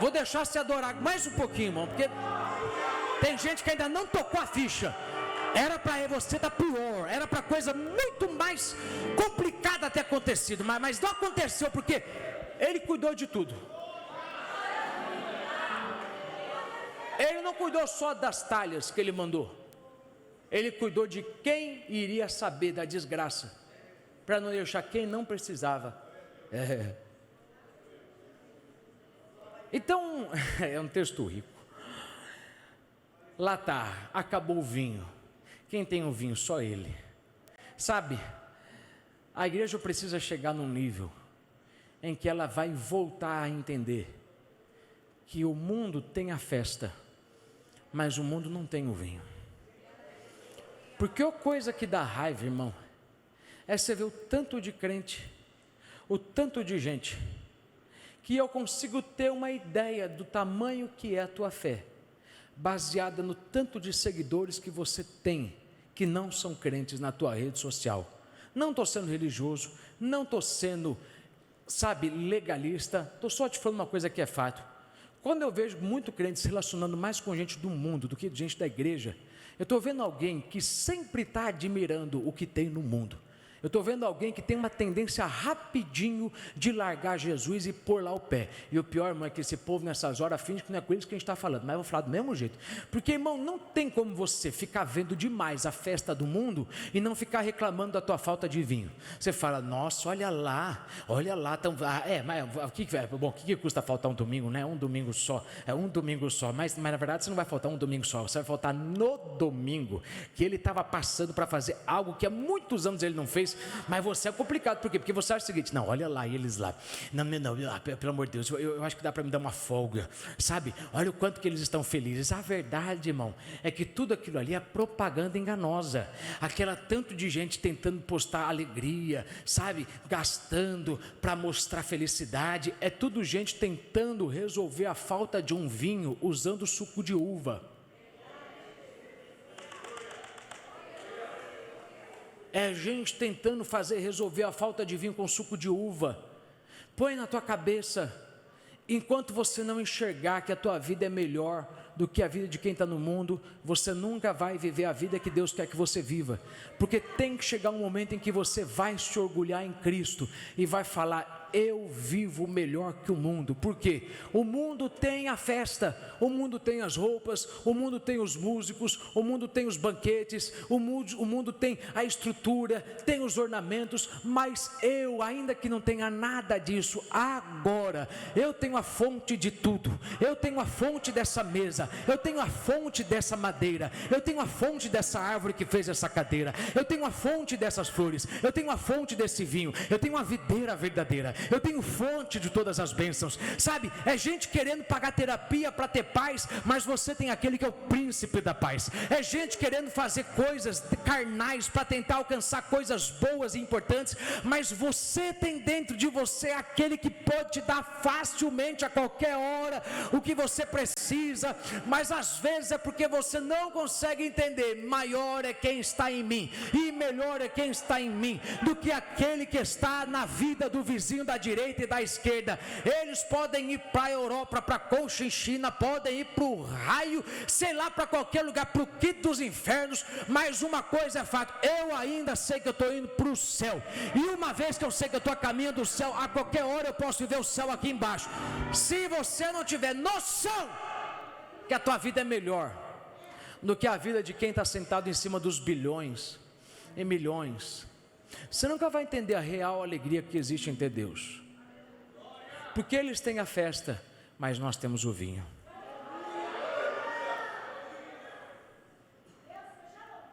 vou deixar você adorar mais um pouquinho, irmão, porque tem gente que ainda não tocou a ficha. Era para você dar pior, era para coisa muito mais complicada ter acontecido, mas não aconteceu, porque ele cuidou de tudo. Ele não cuidou só das talhas que ele mandou, ele cuidou de quem iria saber da desgraça, para não deixar quem não precisava. Então, é um texto rico. Lá está, acabou o vinho. Quem tem o vinho? Só ele. Sabe, a igreja precisa chegar num nível em que ela vai voltar a entender que o mundo tem a festa, mas o mundo não tem o vinho. Porque a coisa que dá raiva, irmão, é você ver o tanto de crente, o tanto de gente, que eu consigo ter uma ideia do tamanho que é a tua fé, baseada no tanto de seguidores que você tem, que não são crentes na tua rede social. Não estou sendo religioso, não estou sendo, legalista, estou só te falando uma coisa que é fato. Quando eu vejo muito crente se relacionando mais com gente do mundo do que gente da igreja, eu estou vendo alguém que sempre está admirando o que tem no mundo. Eu estou vendo alguém que tem uma tendência rapidinho de largar Jesus e pôr lá o pé. E o pior, irmão, é que esse povo nessas horas finge que não é com eles que a gente está falando, mas eu vou falar do mesmo jeito. Porque, irmão, não tem como você ficar vendo demais a festa do mundo e não ficar reclamando da tua falta de vinho. Você fala: nossa, olha lá, mas o que custa faltar um domingo, né? Um domingo só, mas na verdade você não vai faltar um domingo só, você vai faltar no domingo, que ele estava passando para fazer algo que há muitos anos ele não fez. Mas você é complicado, por quê? Porque você acha o seguinte: não, olha lá, eles lá, não, pelo amor de Deus, eu acho que dá para me dar uma folga, sabe? Olha o quanto que eles estão felizes. A verdade, irmão, é que tudo aquilo ali é propaganda enganosa. Aquela tanto de gente tentando postar alegria, sabe? Gastando para mostrar felicidade, é tudo gente tentando resolver a falta de um vinho usando suco de uva. É gente tentando resolver a falta de vinho com suco de uva. Põe na tua cabeça, enquanto você não enxergar que a tua vida é melhor do que a vida de quem está no mundo, você nunca vai viver a vida que Deus quer que você viva. Porque tem que chegar um momento em que você vai se orgulhar em Cristo e vai falar: eu vivo melhor que o mundo. Por quê? O mundo tem a festa, o mundo tem as roupas, o mundo tem os músicos, o mundo tem os banquetes, o mundo tem a estrutura, tem os ornamentos, mas eu, ainda que não tenha nada disso, agora eu tenho a fonte de tudo. Eu tenho a fonte dessa mesa, eu tenho a fonte dessa madeira, eu tenho a fonte dessa árvore que fez essa cadeira, eu tenho a fonte dessas flores, eu tenho a fonte desse vinho, eu tenho a videira verdadeira, eu tenho fonte de todas as bênçãos. Sabe, é gente querendo pagar terapia para ter paz, mas você tem aquele que é o príncipe da paz. É gente querendo fazer coisas carnais para tentar alcançar coisas boas e importantes, mas você tem dentro de você aquele que pode te dar facilmente a qualquer hora o que você precisa. Mas às vezes é porque você não consegue entender: maior é quem está em mim e melhor é quem está em mim do que aquele que está na vida do vizinho da direita e da esquerda. Eles podem ir para a Europa, para Cochinchina, podem ir para o raio, sei lá, para qualquer lugar, para o quinto dos infernos, mas uma coisa é fato, eu ainda sei que eu estou indo para o céu, e uma vez que eu sei que eu estou a caminho do céu, a qualquer hora eu posso ver o céu aqui embaixo. Se você não tiver noção que a tua vida é melhor do que a vida de quem está sentado em cima dos bilhões e milhões, você nunca vai entender a real alegria que existe em ter Deus, porque eles têm a festa, mas nós temos o vinho.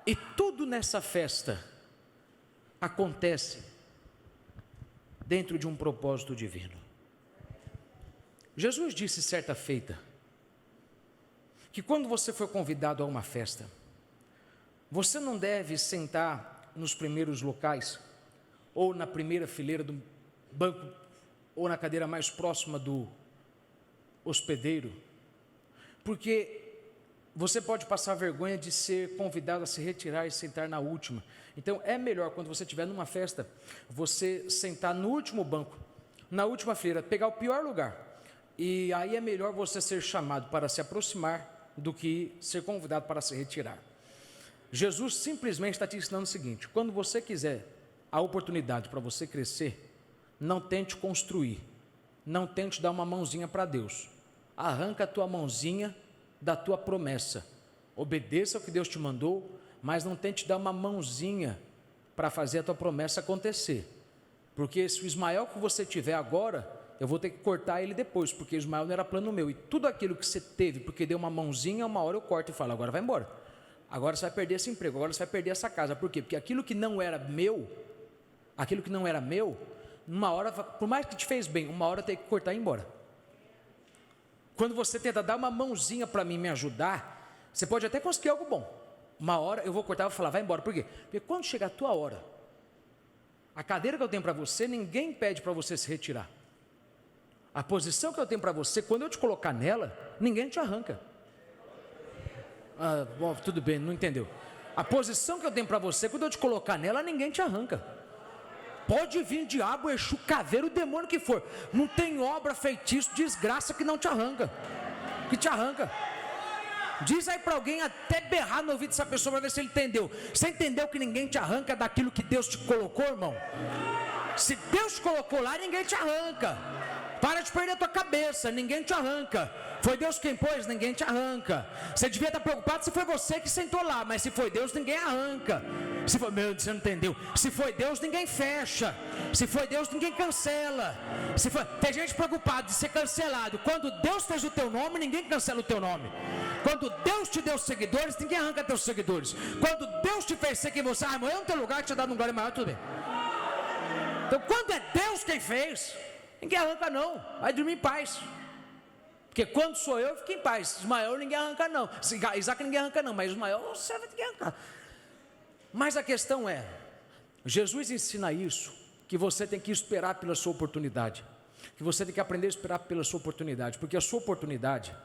E tudo nessa festa acontece dentro de um propósito divino. Jesus disse certa feita que quando você for convidado a uma festa, você não deve sentar nos primeiros locais, ou na primeira fileira do banco, ou na cadeira mais próxima do hospedeiro, porque você pode passar vergonha de ser convidado a se retirar e sentar na última. Então é melhor, quando você estiver numa festa, você sentar no último banco, na última fileira, pegar o pior lugar, e aí é melhor você ser chamado para se aproximar do que ser convidado para se retirar. Jesus simplesmente está te ensinando o seguinte: quando você quiser a oportunidade para você crescer, não tente construir, não tente dar uma mãozinha para Deus, arranca a tua mãozinha da tua promessa, obedeça ao que Deus te mandou, mas não tente dar uma mãozinha para fazer a tua promessa acontecer, porque se o Ismael que você tiver agora, eu vou ter que cortar ele depois, porque Ismael não era plano meu, e tudo aquilo que você teve, porque deu uma mãozinha, uma hora eu corto e falo, agora vai embora, agora você vai perder esse emprego, agora você vai perder essa casa. Por quê? Porque aquilo que não era meu, uma hora, por mais que te fez bem, uma hora eu tenho que cortar e ir embora. Quando você tenta dar uma mãozinha para mim me ajudar, você pode até conseguir algo bom, uma hora eu vou cortar e vou falar, vai embora. Por quê? Porque quando chegar a tua hora, a cadeira que eu tenho para você, ninguém pede para você se retirar. A posição que eu tenho para você, quando eu te colocar nela, ninguém te arranca. Bom, tudo bem, não entendeu. A posição que eu tenho para você, quando eu te colocar nela, ninguém te arranca. Pode vir diabo, Exu, caveiro, o demônio que for, não tem obra, feitiço, desgraça que não te arranca, que te arranca. Diz aí para alguém, até berrar no ouvido dessa pessoa para ver se ele entendeu. Você entendeu que ninguém te arranca daquilo que Deus te colocou, irmão? Se Deus te colocou lá, ninguém te arranca. Para de perder a tua cabeça, ninguém te arranca. Foi Deus quem pôs, ninguém te arranca. Você devia estar preocupado se foi você que sentou lá, mas se foi Deus, ninguém arranca. Se foi, meu Deus, você não entendeu. Se foi Deus, ninguém fecha. Se foi Deus, ninguém cancela. Tem gente preocupada de ser cancelado. Quando Deus fez o teu nome, ninguém cancela o teu nome. Quando Deus te deu seguidores, ninguém arranca teus seguidores. Quando Deus te fez ser quem você, irmão, eu não tenho lugar que te dá um glória maior, tudo bem. Então quando é Deus quem fez, ninguém arranca não, vai dormir em paz. Porque quando sou eu fico em paz. Ismael ninguém arranca não, Isaac ninguém arranca não, mas Ismael você vai ter que arrancar. Mas a questão é, Jesus ensina isso, que você tem que esperar pela sua oportunidade, que você tem que aprender a esperar pela sua oportunidade, porque a sua oportunidade,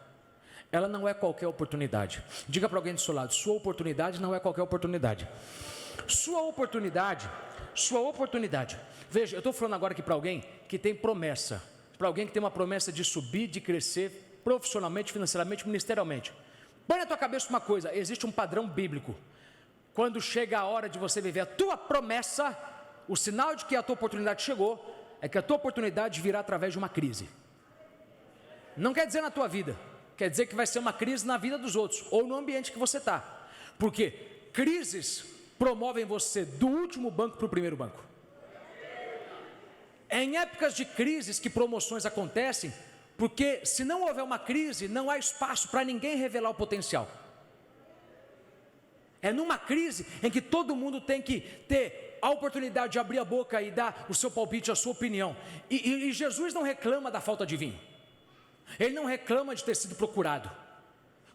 ela não é qualquer oportunidade. Diga para alguém do seu lado, sua oportunidade não é qualquer oportunidade. Sua oportunidade, veja, eu estou falando agora aqui para alguém que tem promessa, para alguém que tem uma promessa de subir, de crescer, profissionalmente, financeiramente, ministerialmente. Põe na tua cabeça uma coisa, existe um padrão bíblico. Quando chega a hora de você viver a tua promessa, o sinal de que a tua oportunidade chegou, é que a tua oportunidade virá através de uma crise. Não quer dizer na tua vida, quer dizer que vai ser uma crise na vida dos outros, ou no ambiente que você está. Porque crises promovem você do último banco para o primeiro banco. É em épocas de crises que promoções acontecem, porque se não houver uma crise, não há espaço para ninguém revelar o potencial. É numa crise em que todo mundo tem que ter a oportunidade de abrir a boca e dar o seu palpite, a sua opinião. E Jesus não reclama da falta de vinho. Ele não reclama de ter sido procurado.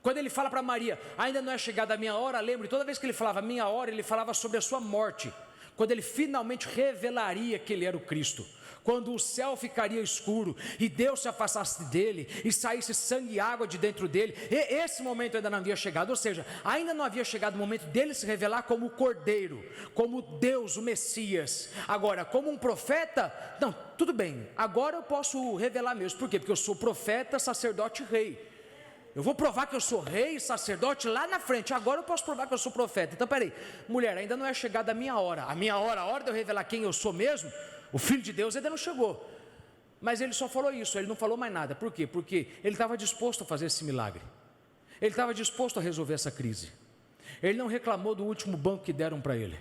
Quando ele fala para Maria, ainda não é chegada a minha hora, lembre, toda vez que ele falava minha hora, ele falava sobre a sua morte. quando ele finalmente revelaria que ele era o Cristo, quando o céu ficaria escuro e Deus se afastasse dele e saísse sangue e água de dentro dele. E esse momento ainda não havia chegado, ou seja, ainda não havia chegado o momento dele se revelar como o Cordeiro, como Deus, o Messias. Agora, como um profeta, não, tudo bem, agora eu posso revelar mesmo. Por quê? Porque eu sou profeta, sacerdote e rei. Eu vou provar que eu sou rei, sacerdote lá na frente. Agora eu posso provar que eu sou profeta. Então peraí, mulher, ainda não é chegada a minha hora. A hora de eu revelar quem eu sou mesmo. O Filho de Deus ainda não chegou. Mas ele só falou isso, ele não falou mais nada. Por quê? Porque ele estava disposto a fazer esse milagre. Ele estava disposto a resolver essa crise. Ele não reclamou do último banco que deram para ele.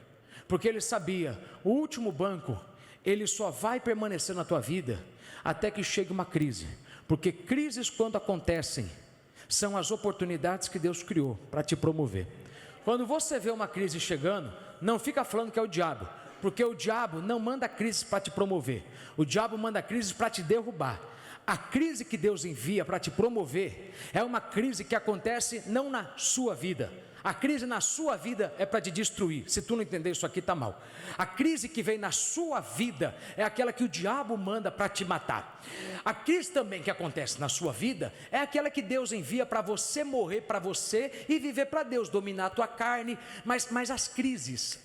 Porque ele sabia, o último banco, ele só vai permanecer na tua vida até que chegue uma crise. Porque crises, quando acontecem, são as oportunidades que Deus criou para te promover. Quando você vê uma crise chegando, não fica falando que é o diabo. Porque o diabo não manda crise para te promover, o diabo manda crise para te derrubar. A crise que Deus envia para te promover é uma crise que acontece não na sua vida. A crise na sua vida é para te destruir. Se tu não entender isso aqui, está mal. A crise que vem na sua vida é aquela que o diabo manda para te matar. A crise também que acontece na sua vida é aquela que Deus envia para você morrer para você e viver para Deus, dominar a tua carne. Mas as crises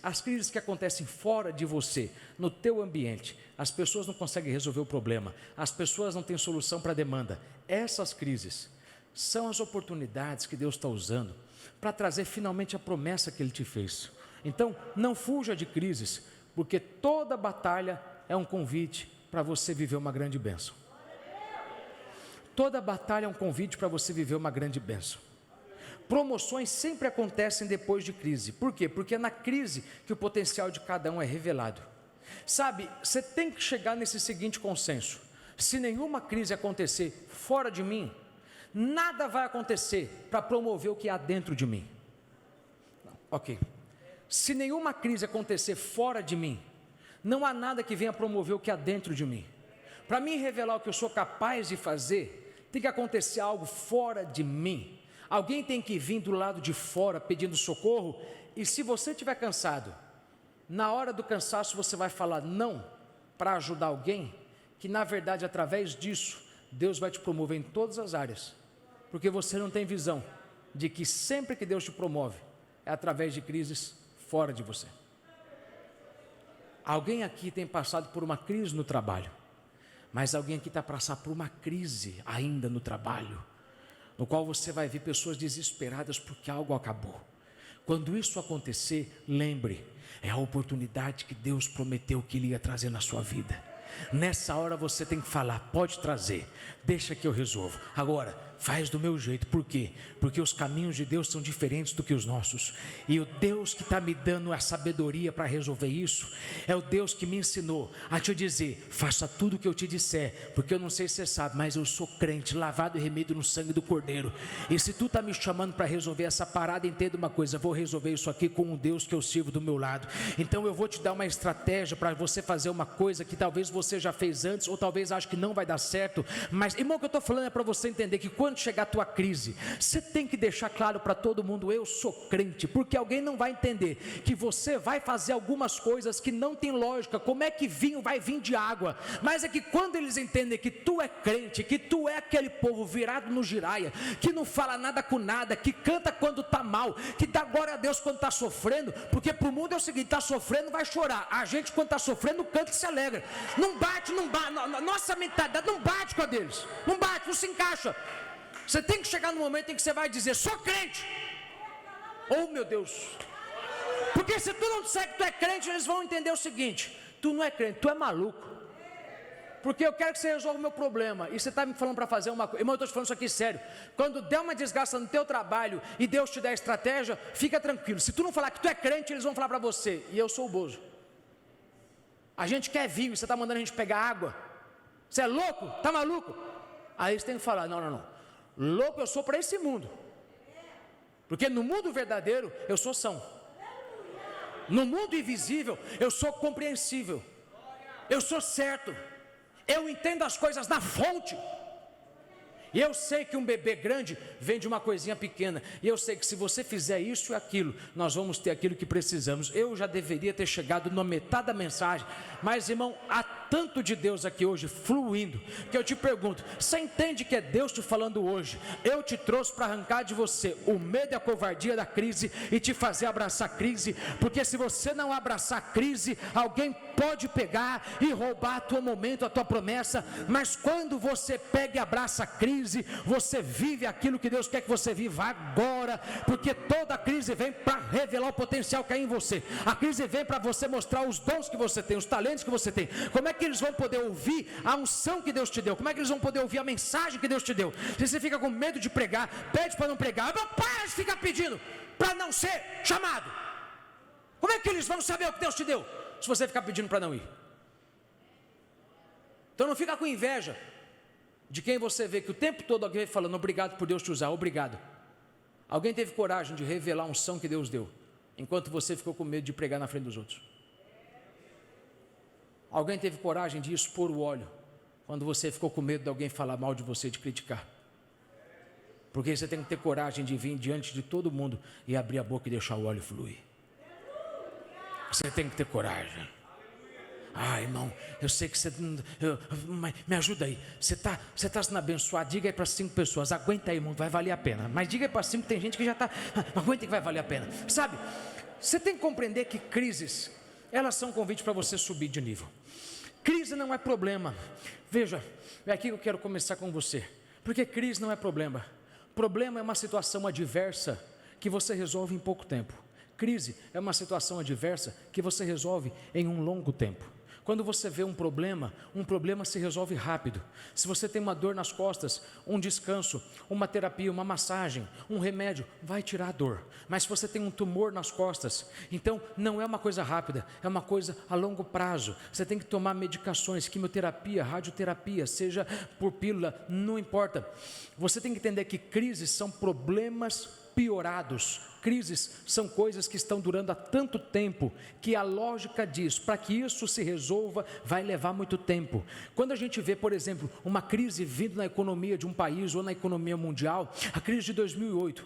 que acontecem fora de você, no teu ambiente, as pessoas não conseguem resolver o problema, as pessoas não têm solução para a demanda. Essas crises são as oportunidades que Deus está usando para trazer finalmente a promessa que Ele te fez. Então, não fuja de crises, porque toda batalha é um convite para você viver uma grande bênção. Toda batalha é um convite para você viver uma grande bênção. Promoções sempre acontecem depois de crise. Por quê? Porque é na crise que o potencial de cada um é revelado. Sabe, você tem que chegar nesse seguinte consenso: se nenhuma crise acontecer fora de mim, nada vai acontecer para promover o que há dentro de mim. Ok. Se nenhuma crise acontecer fora de mim, não há nada que venha promover o que há dentro de mim. Para mim revelar o que eu sou capaz de fazer, tem que acontecer algo fora de mim. Alguém tem que vir do lado de fora pedindo socorro. E se você estiver cansado, na hora do cansaço você vai falar não para ajudar alguém, que na verdade através disso Deus vai te promover em todas as áreas, porque você não tem visão de que sempre que Deus te promove é através de crises fora de você. Alguém aqui tem passado por uma crise no trabalho, mas alguém aqui está passando por uma crise ainda no trabalho, no qual você vai ver pessoas desesperadas porque algo acabou. Quando isso acontecer, lembre, é a oportunidade que Deus prometeu que Ele ia trazer na sua vida. Nessa hora você tem que falar: pode trazer, deixa que eu resolvo. Agora, faz do meu jeito. Por quê? Porque os caminhos de Deus são diferentes do que os nossos. E o Deus que está me dando a sabedoria para resolver isso é o Deus que me ensinou a te dizer: faça tudo o que eu te disser. Porque eu não sei se você sabe, mas eu sou crente, lavado e remido no sangue do Cordeiro. E se tu está me chamando para resolver essa parada, entenda uma coisa: vou resolver isso aqui com o Deus que eu sirvo do meu lado. Então eu vou te dar uma estratégia para você fazer uma coisa que talvez você já fez antes, ou talvez ache que não vai dar certo. Mas, irmão, o que eu estou falando é para você entender que quando chegar a tua crise, você tem que deixar claro para todo mundo: eu sou crente. Porque alguém não vai entender que você vai fazer algumas coisas que não tem lógica. Como é que vinho vai vir de água? Mas é que quando eles entendem que tu é crente, que tu é aquele povo virado no giraia, que não fala nada com nada, que canta quando está mal, que dá glória a Deus quando está sofrendo. Porque para o mundo é o seguinte: está sofrendo, vai chorar. A gente quando está sofrendo canta e se alegra. Não bate, nossa mentalidade não bate com a deles. Não bate, não se encaixa. Você tem que chegar no momento em que você vai dizer: sou crente. Oh meu Deus. Porque se tu não disser que tu é crente, eles vão entender o seguinte: tu não é crente, tu é maluco. Porque eu quero que você resolva o meu problema, e você está me falando para fazer uma coisa. Irmão, eu estou te falando isso aqui sério. Quando der uma desgraça no teu trabalho e Deus te der a estratégia, fica tranquilo. Se tu não falar que tu é crente, eles vão falar para você: e eu sou o Bozo. A gente quer vinho e você está mandando a gente pegar água. Você é louco? Está maluco? Aí você tem que falar: não. Louco eu sou para esse mundo. Porque no mundo verdadeiro eu sou são. No mundo invisível eu sou compreensível. Eu sou certo. Eu entendo as coisas na fonte. E eu sei que um bebê grande vem de uma coisinha pequena. E eu sei que se você fizer isso e aquilo, nós vamos ter aquilo que precisamos. Eu já deveria ter chegado na metade da mensagem. Mas, irmão, há tanto de Deus aqui hoje fluindo, que eu te pergunto, você entende que é Deus te falando hoje? Eu te trouxe para arrancar de você o medo e a covardia da crise e te fazer abraçar a crise. Porque se você não abraçar a crise, alguém pode pegar e roubar a tua momento, a tua promessa. Mas quando você pega e abraça a crise, você vive aquilo que Deus quer que você viva agora, porque toda crise vem para revelar o potencial que há em você. A crise vem para você mostrar os dons que você tem, os talentos que você tem. Como é que eles vão poder ouvir a unção que Deus te deu? Como é que eles vão poder ouvir a mensagem que Deus te deu? Se você fica com medo de pregar, pede para não pregar, mas para de ficar pedindo para não ser chamado. Como é que eles vão saber o que Deus te deu, se você ficar pedindo para não ir? Então não fica com inveja de quem você vê que o tempo todo alguém vai falando obrigado por Deus te usar, obrigado. Alguém teve coragem de revelar a unção que Deus deu, enquanto você ficou com medo de pregar na frente dos outros? Alguém teve coragem de expor o óleo, quando você ficou com medo de alguém falar mal de você, de criticar? Porque você tem que ter coragem de vir diante de todo mundo e abrir a boca e deixar o óleo fluir. Você tem que ter coragem. Ah, irmão, eu sei que você... me ajuda aí. Você está sendo abençoado. Diga aí para 5 pessoas. Aguenta aí, irmão, vai valer a pena. Mas diga aí para 5, tem gente que já está... Aguenta que vai valer a pena. Sabe, você tem que compreender que crises, elas são um convite para você subir de nível. Crise não é problema. Veja, é aqui que eu quero começar com você. Porque crise não é problema. Problema é uma situação adversa que você resolve em pouco tempo. Crise é uma situação adversa que você resolve em um longo tempo. Quando você vê um problema se resolve rápido. Se você tem uma dor nas costas, um descanso, uma terapia, uma massagem, um remédio, vai tirar a dor. Mas se você tem um tumor nas costas, então não é uma coisa rápida, é uma coisa a longo prazo. Você tem que tomar medicações, quimioterapia, radioterapia, seja por pílula, não importa. Você tem que entender que crises são problemas piorados. Crises são coisas que estão durando há tanto tempo que a lógica diz, para que isso se resolva, vai levar muito tempo. Quando a gente vê, por exemplo, uma crise vindo na economia de um país ou na economia mundial, a crise de 2008,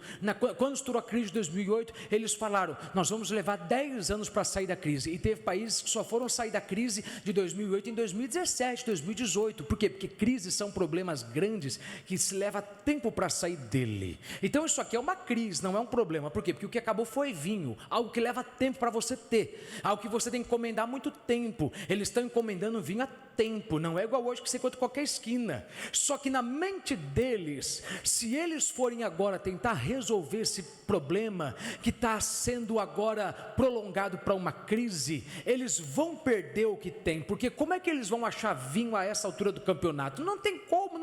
quando estourou a crise de 2008, eles falaram, nós vamos levar 10 anos para sair da crise, e teve países que só foram sair da crise de 2008 em 2017, 2018, por quê? Porque crises são problemas grandes que se leva tempo para sair dele. Então isso aqui é uma crise, não é um problema. Por quê? Porque o que acabou foi vinho, algo que leva tempo para você ter, algo que você tem que encomendar há muito tempo. Eles estão encomendando vinho há tempo, não é igual hoje que você encontra em qualquer esquina. Só que na mente deles, se eles forem agora tentar resolver esse problema que está sendo agora prolongado para uma crise, eles vão perder o que tem, porque como é que eles vão achar vinho a essa altura do campeonato? Não tem como,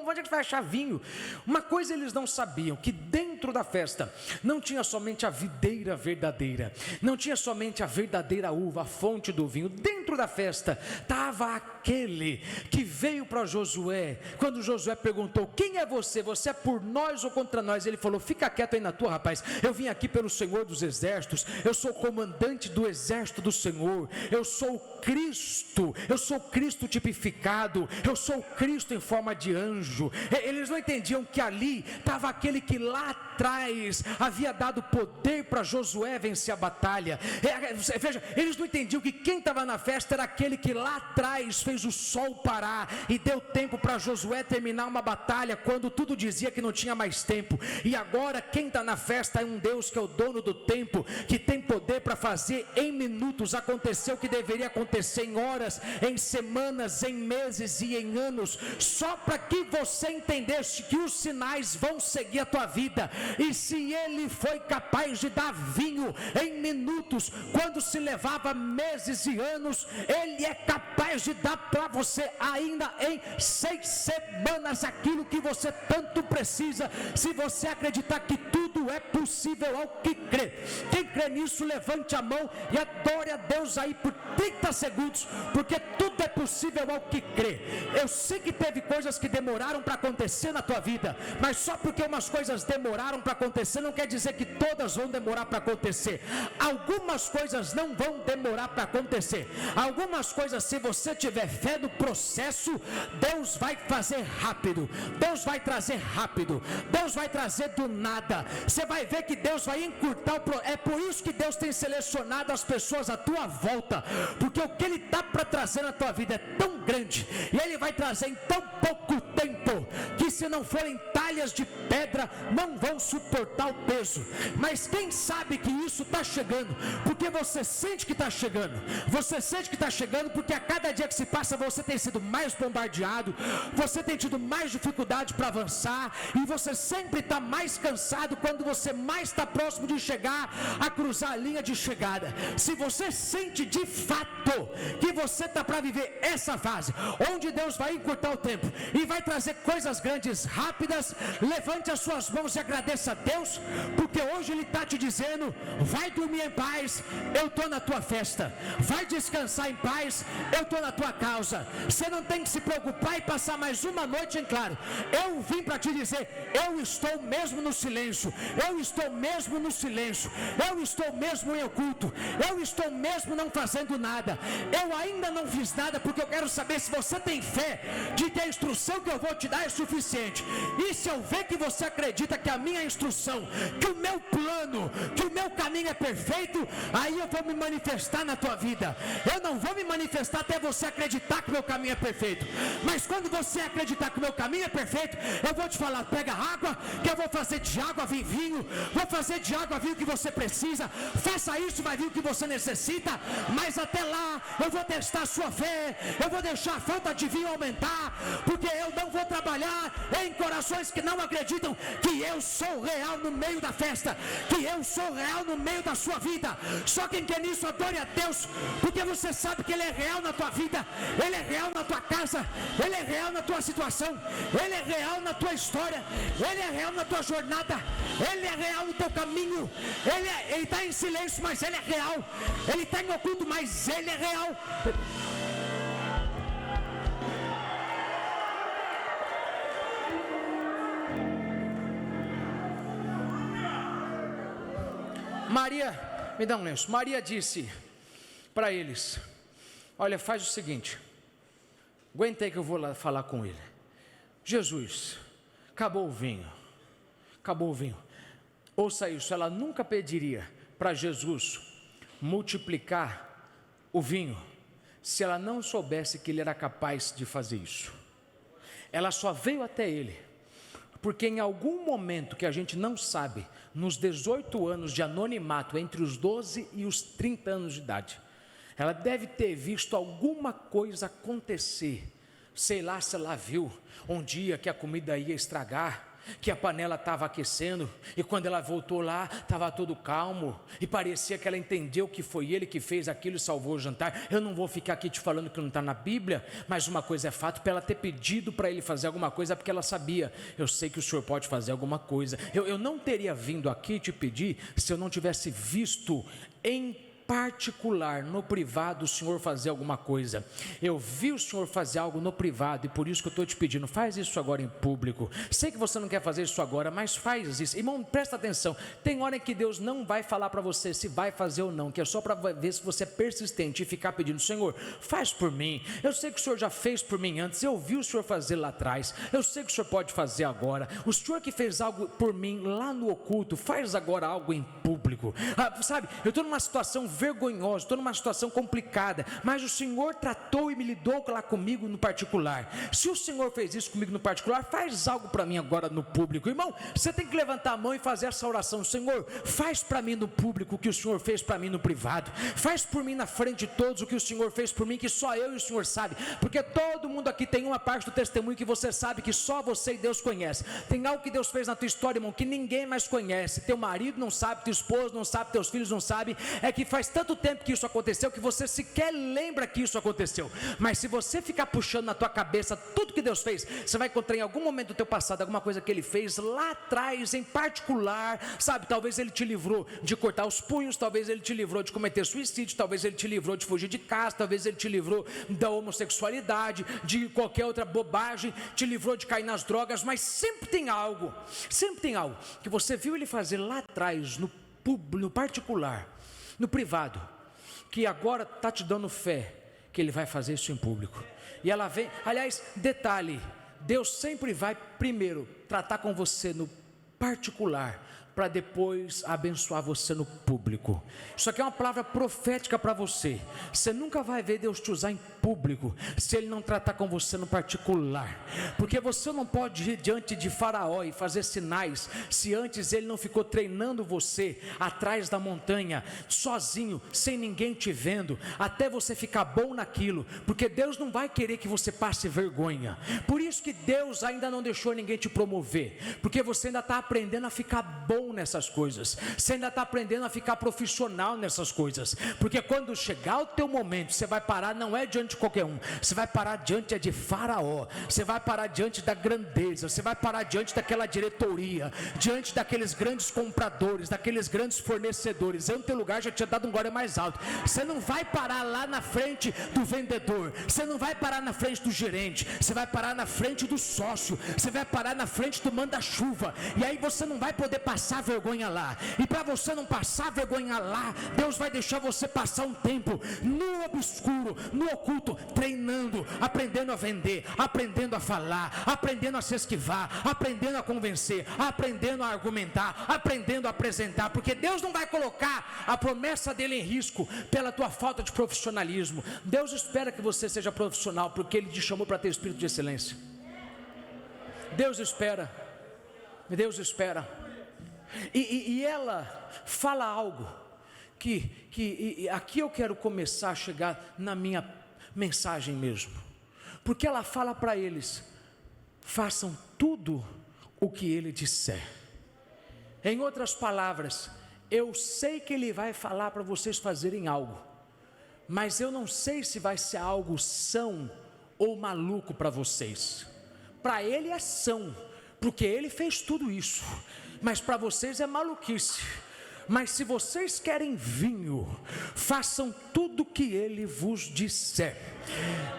onde é que vai achar vinho? Uma coisa eles não sabiam, que dentro da festa não tinha somente a videira verdadeira, não tinha somente a verdadeira uva, a fonte do vinho. Dentro da festa estava aquele que veio para Josué, quando Josué perguntou, quem é você? Você é por nós ou contra nós? Ele falou, fica quieto aí na tua, rapaz, eu vim aqui pelo Senhor dos Exércitos, eu sou o comandante do exército do Senhor, eu sou Cristo tipificado, eu sou Cristo em forma de anjo. Eles não entendiam que ali estava aquele que lá atrás havia dado poder para Josué vencer a batalha. Veja, eles não entendiam que quem estava na festa era aquele que lá atrás fez o sol parar e deu tempo para Josué terminar uma batalha quando tudo dizia que não tinha mais tempo. E agora quem está na festa é um Deus que é o dono do tempo, que tem poder para fazer em minutos acontecer o que deveria acontecer em horas, em semanas, em meses e em anos, só para que você entendesse que os sinais vão seguir a tua vida. E se ele foi capaz de dar vinho em minutos, quando se levava meses e anos, ele é capaz de dar para você ainda em 6 semanas aquilo que você tanto precisa, se você acreditar que tudo é possível ao que crê. Quem crê nisso, levante a mão e adore a Deus aí por 30 segundos, porque tudo é possível ao que crê. Eu sei que teve coisas que demoraram para acontecer na tua vida, mas só porque umas coisas demoraram para acontecer, não quer dizer que todas vão demorar para acontecer. Algumas coisas não vão demorar para acontecer. Algumas coisas, se você tiver tiver fé no processo, Deus vai fazer rápido, Deus vai trazer rápido, Deus vai trazer do nada. Você vai ver que Deus vai encurtar o processo. É por isso que Deus tem selecionado as pessoas à tua volta, porque o que Ele está para trazer na tua vida é tão grande, e Ele vai trazer em tão pouco tempo, que se não forem talhas de pedra, não vão suportar o peso. Mas quem sabe que isso está chegando, porque você sente que está chegando, você sente que está chegando, porque a cada dia que se passa, você tem sido mais bombardeado, você tem tido mais dificuldade para avançar, e você sempre está mais cansado, quando você mais está próximo de chegar, a cruzar a linha de chegada. Se você sente de fato que você está para viver essa fase, onde Deus vai encurtar o tempo, e vai trazer coisas grandes, rápidas, levante as suas mãos e agradeça a Deus, porque hoje Ele está te dizendo: vai dormir em paz, eu estou na tua festa. Vai descansar em paz, eu estou na tua causa. Você não tem que se preocupar e passar mais uma noite em claro. Eu vim para te dizer: eu estou mesmo no silêncio, eu estou mesmo no silêncio, eu estou mesmo em oculto, eu estou mesmo não fazendo nada. Eu ainda não fiz nada, porque eu quero saber se você tem fé de que a instrução que eu vou te dar é suficiente. E se eu ver que você acredita que a minha instrução, que o meu plano, que o meu caminho é perfeito, aí eu vou me manifestar na tua vida. Eu não vou me manifestar até você acreditar que o meu caminho é perfeito, mas quando você acreditar que o meu caminho é perfeito, eu vou te falar: pega água, que eu vou fazer de água vir vinho, vou fazer de água vir o que você precisa. Faça isso, vai vir o que você necessita. Mas até lá eu vou testar a sua fé, eu vou deixar a falta de vinho aumentar, porque eu não vou trabalhar em corações que não acreditam que eu sou real no meio da festa, que eu sou real no meio da sua vida. Só quem quer nisso, adore a Deus, porque você sabe que Ele é real na tua vida, Ele é real na tua casa, Ele é real na tua situação, Ele é real na tua história, Ele é real na tua jornada, Ele é real no teu caminho. Ele está em silêncio, mas Ele é real. Ele está em oculto, mas Ele é real. Maria, me dá um lenço. Maria disse para eles: olha, faz o seguinte, aguenta aí que eu vou lá falar com ele. Jesus, acabou o vinho. Ouça isso, ela nunca pediria para Jesus multiplicar o vinho, se ela não soubesse que Ele era capaz de fazer isso. Ela só veio até Ele, porque em algum momento que a gente não sabe, nos 18 anos de anonimato, entre os 12 e os 30 anos de idade, ela deve ter visto alguma coisa acontecer. Sei lá se ela viu um dia que a comida ia estragar, que a panela estava aquecendo, e quando ela voltou lá, estava tudo calmo, e parecia que ela entendeu que foi Ele que fez aquilo e salvou o jantar. Eu não vou ficar aqui te falando que não está na Bíblia, mas uma coisa é fato: para ela ter pedido para Ele fazer alguma coisa, é porque ela sabia: eu sei que o Senhor pode fazer alguma coisa. Eu não teria vindo aqui te pedir, se eu não tivesse visto em particular, no privado, o Senhor fazer alguma coisa. Eu vi o Senhor fazer algo no privado, e por isso que eu estou te pedindo: faz isso agora em público. Sei que você não quer fazer isso agora, mas faz isso. Irmão, presta atenção, tem hora em que Deus não vai falar para você se vai fazer ou não, que é só para ver se você é persistente e ficar pedindo: Senhor, faz por mim. Eu sei que o Senhor já fez por mim antes, eu vi o Senhor fazer lá atrás, eu sei que o Senhor pode fazer agora. O Senhor que fez algo por mim lá no oculto, faz agora algo em público. Sabe, eu estou numa situação vergonhoso, estou numa situação complicada, mas o Senhor tratou e me lidou lá comigo no particular. Se o Senhor fez isso comigo no particular, faz algo para mim agora no público. Irmão, você tem que levantar a mão e fazer essa oração: Senhor, faz para mim no público o que o Senhor fez para mim no privado, faz por mim na frente de todos o que o Senhor fez por mim, que só eu e o Senhor sabe, porque todo mundo aqui tem uma parte do testemunho que você sabe que só você e Deus conhece. Tem algo que Deus fez na tua história, irmão, que ninguém mais conhece. Teu marido não sabe, tua esposa não sabe, teus filhos não sabem. É que faz tanto tempo que isso aconteceu que você sequer lembra que isso aconteceu. Mas se você ficar puxando na tua cabeça tudo que Deus fez, você vai encontrar em algum momento do teu passado alguma coisa que Ele fez lá atrás em particular, sabe? Talvez Ele te livrou de cortar os punhos, talvez Ele te livrou de cometer suicídio, talvez Ele te livrou de fugir de casa, talvez Ele te livrou da homossexualidade, de qualquer outra bobagem, te livrou de cair nas drogas. Mas sempre tem algo que você viu Ele fazer lá atrás, no público, no particular, no privado, que agora está te dando fé que Ele vai fazer isso em público. E ela vem, aliás, detalhe, Deus sempre vai primeiro tratar com você no particular, para depois abençoar você no público. Isso aqui é uma palavra profética para você. Você nunca vai ver Deus te usar em público, se Ele não tratar com você no particular, porque você não pode ir diante de Faraó e fazer sinais, se antes Ele não ficou treinando você, atrás da montanha, sozinho, sem ninguém te vendo, até você ficar bom naquilo, porque Deus não vai querer que você passe vergonha. Por isso que Deus ainda não deixou ninguém te promover, porque você ainda está aprendendo a ficar bom nessas coisas, você ainda está aprendendo a ficar profissional nessas coisas, porque quando chegar o teu momento, você vai parar, não é diante de qualquer um, você vai parar diante de Faraó, você vai parar diante da grandeza, você vai parar diante daquela diretoria, diante daqueles grandes compradores, daqueles grandes fornecedores. Eu no teu lugar já tinha dado um glória mais alto. Você não vai parar lá na frente do vendedor, você não vai parar na frente do gerente, você vai parar na frente do sócio, você vai parar na frente do manda-chuva, e aí você não vai poder passar vergonha lá. E para você não passar vergonha lá, Deus vai deixar você passar um tempo no obscuro, no oculto, treinando, aprendendo a vender, aprendendo a falar, aprendendo a se esquivar, aprendendo a convencer, aprendendo a argumentar, aprendendo a apresentar, porque Deus não vai colocar a promessa dele em risco pela tua falta de profissionalismo. Deus espera que você seja profissional, porque Ele te chamou para ter espírito de excelência. Deus espera, Deus espera. E ela fala algo que aqui eu quero começar a chegar na minha mensagem mesmo, porque ela fala para eles: façam tudo o que Ele disser. Em outras palavras, eu sei que Ele vai falar para vocês fazerem algo, mas eu não sei se vai ser algo são ou maluco para vocês. Para Ele é são, porque Ele fez tudo isso, mas para vocês é maluquice. Mas se vocês querem vinho, façam tudo o que Ele vos disser.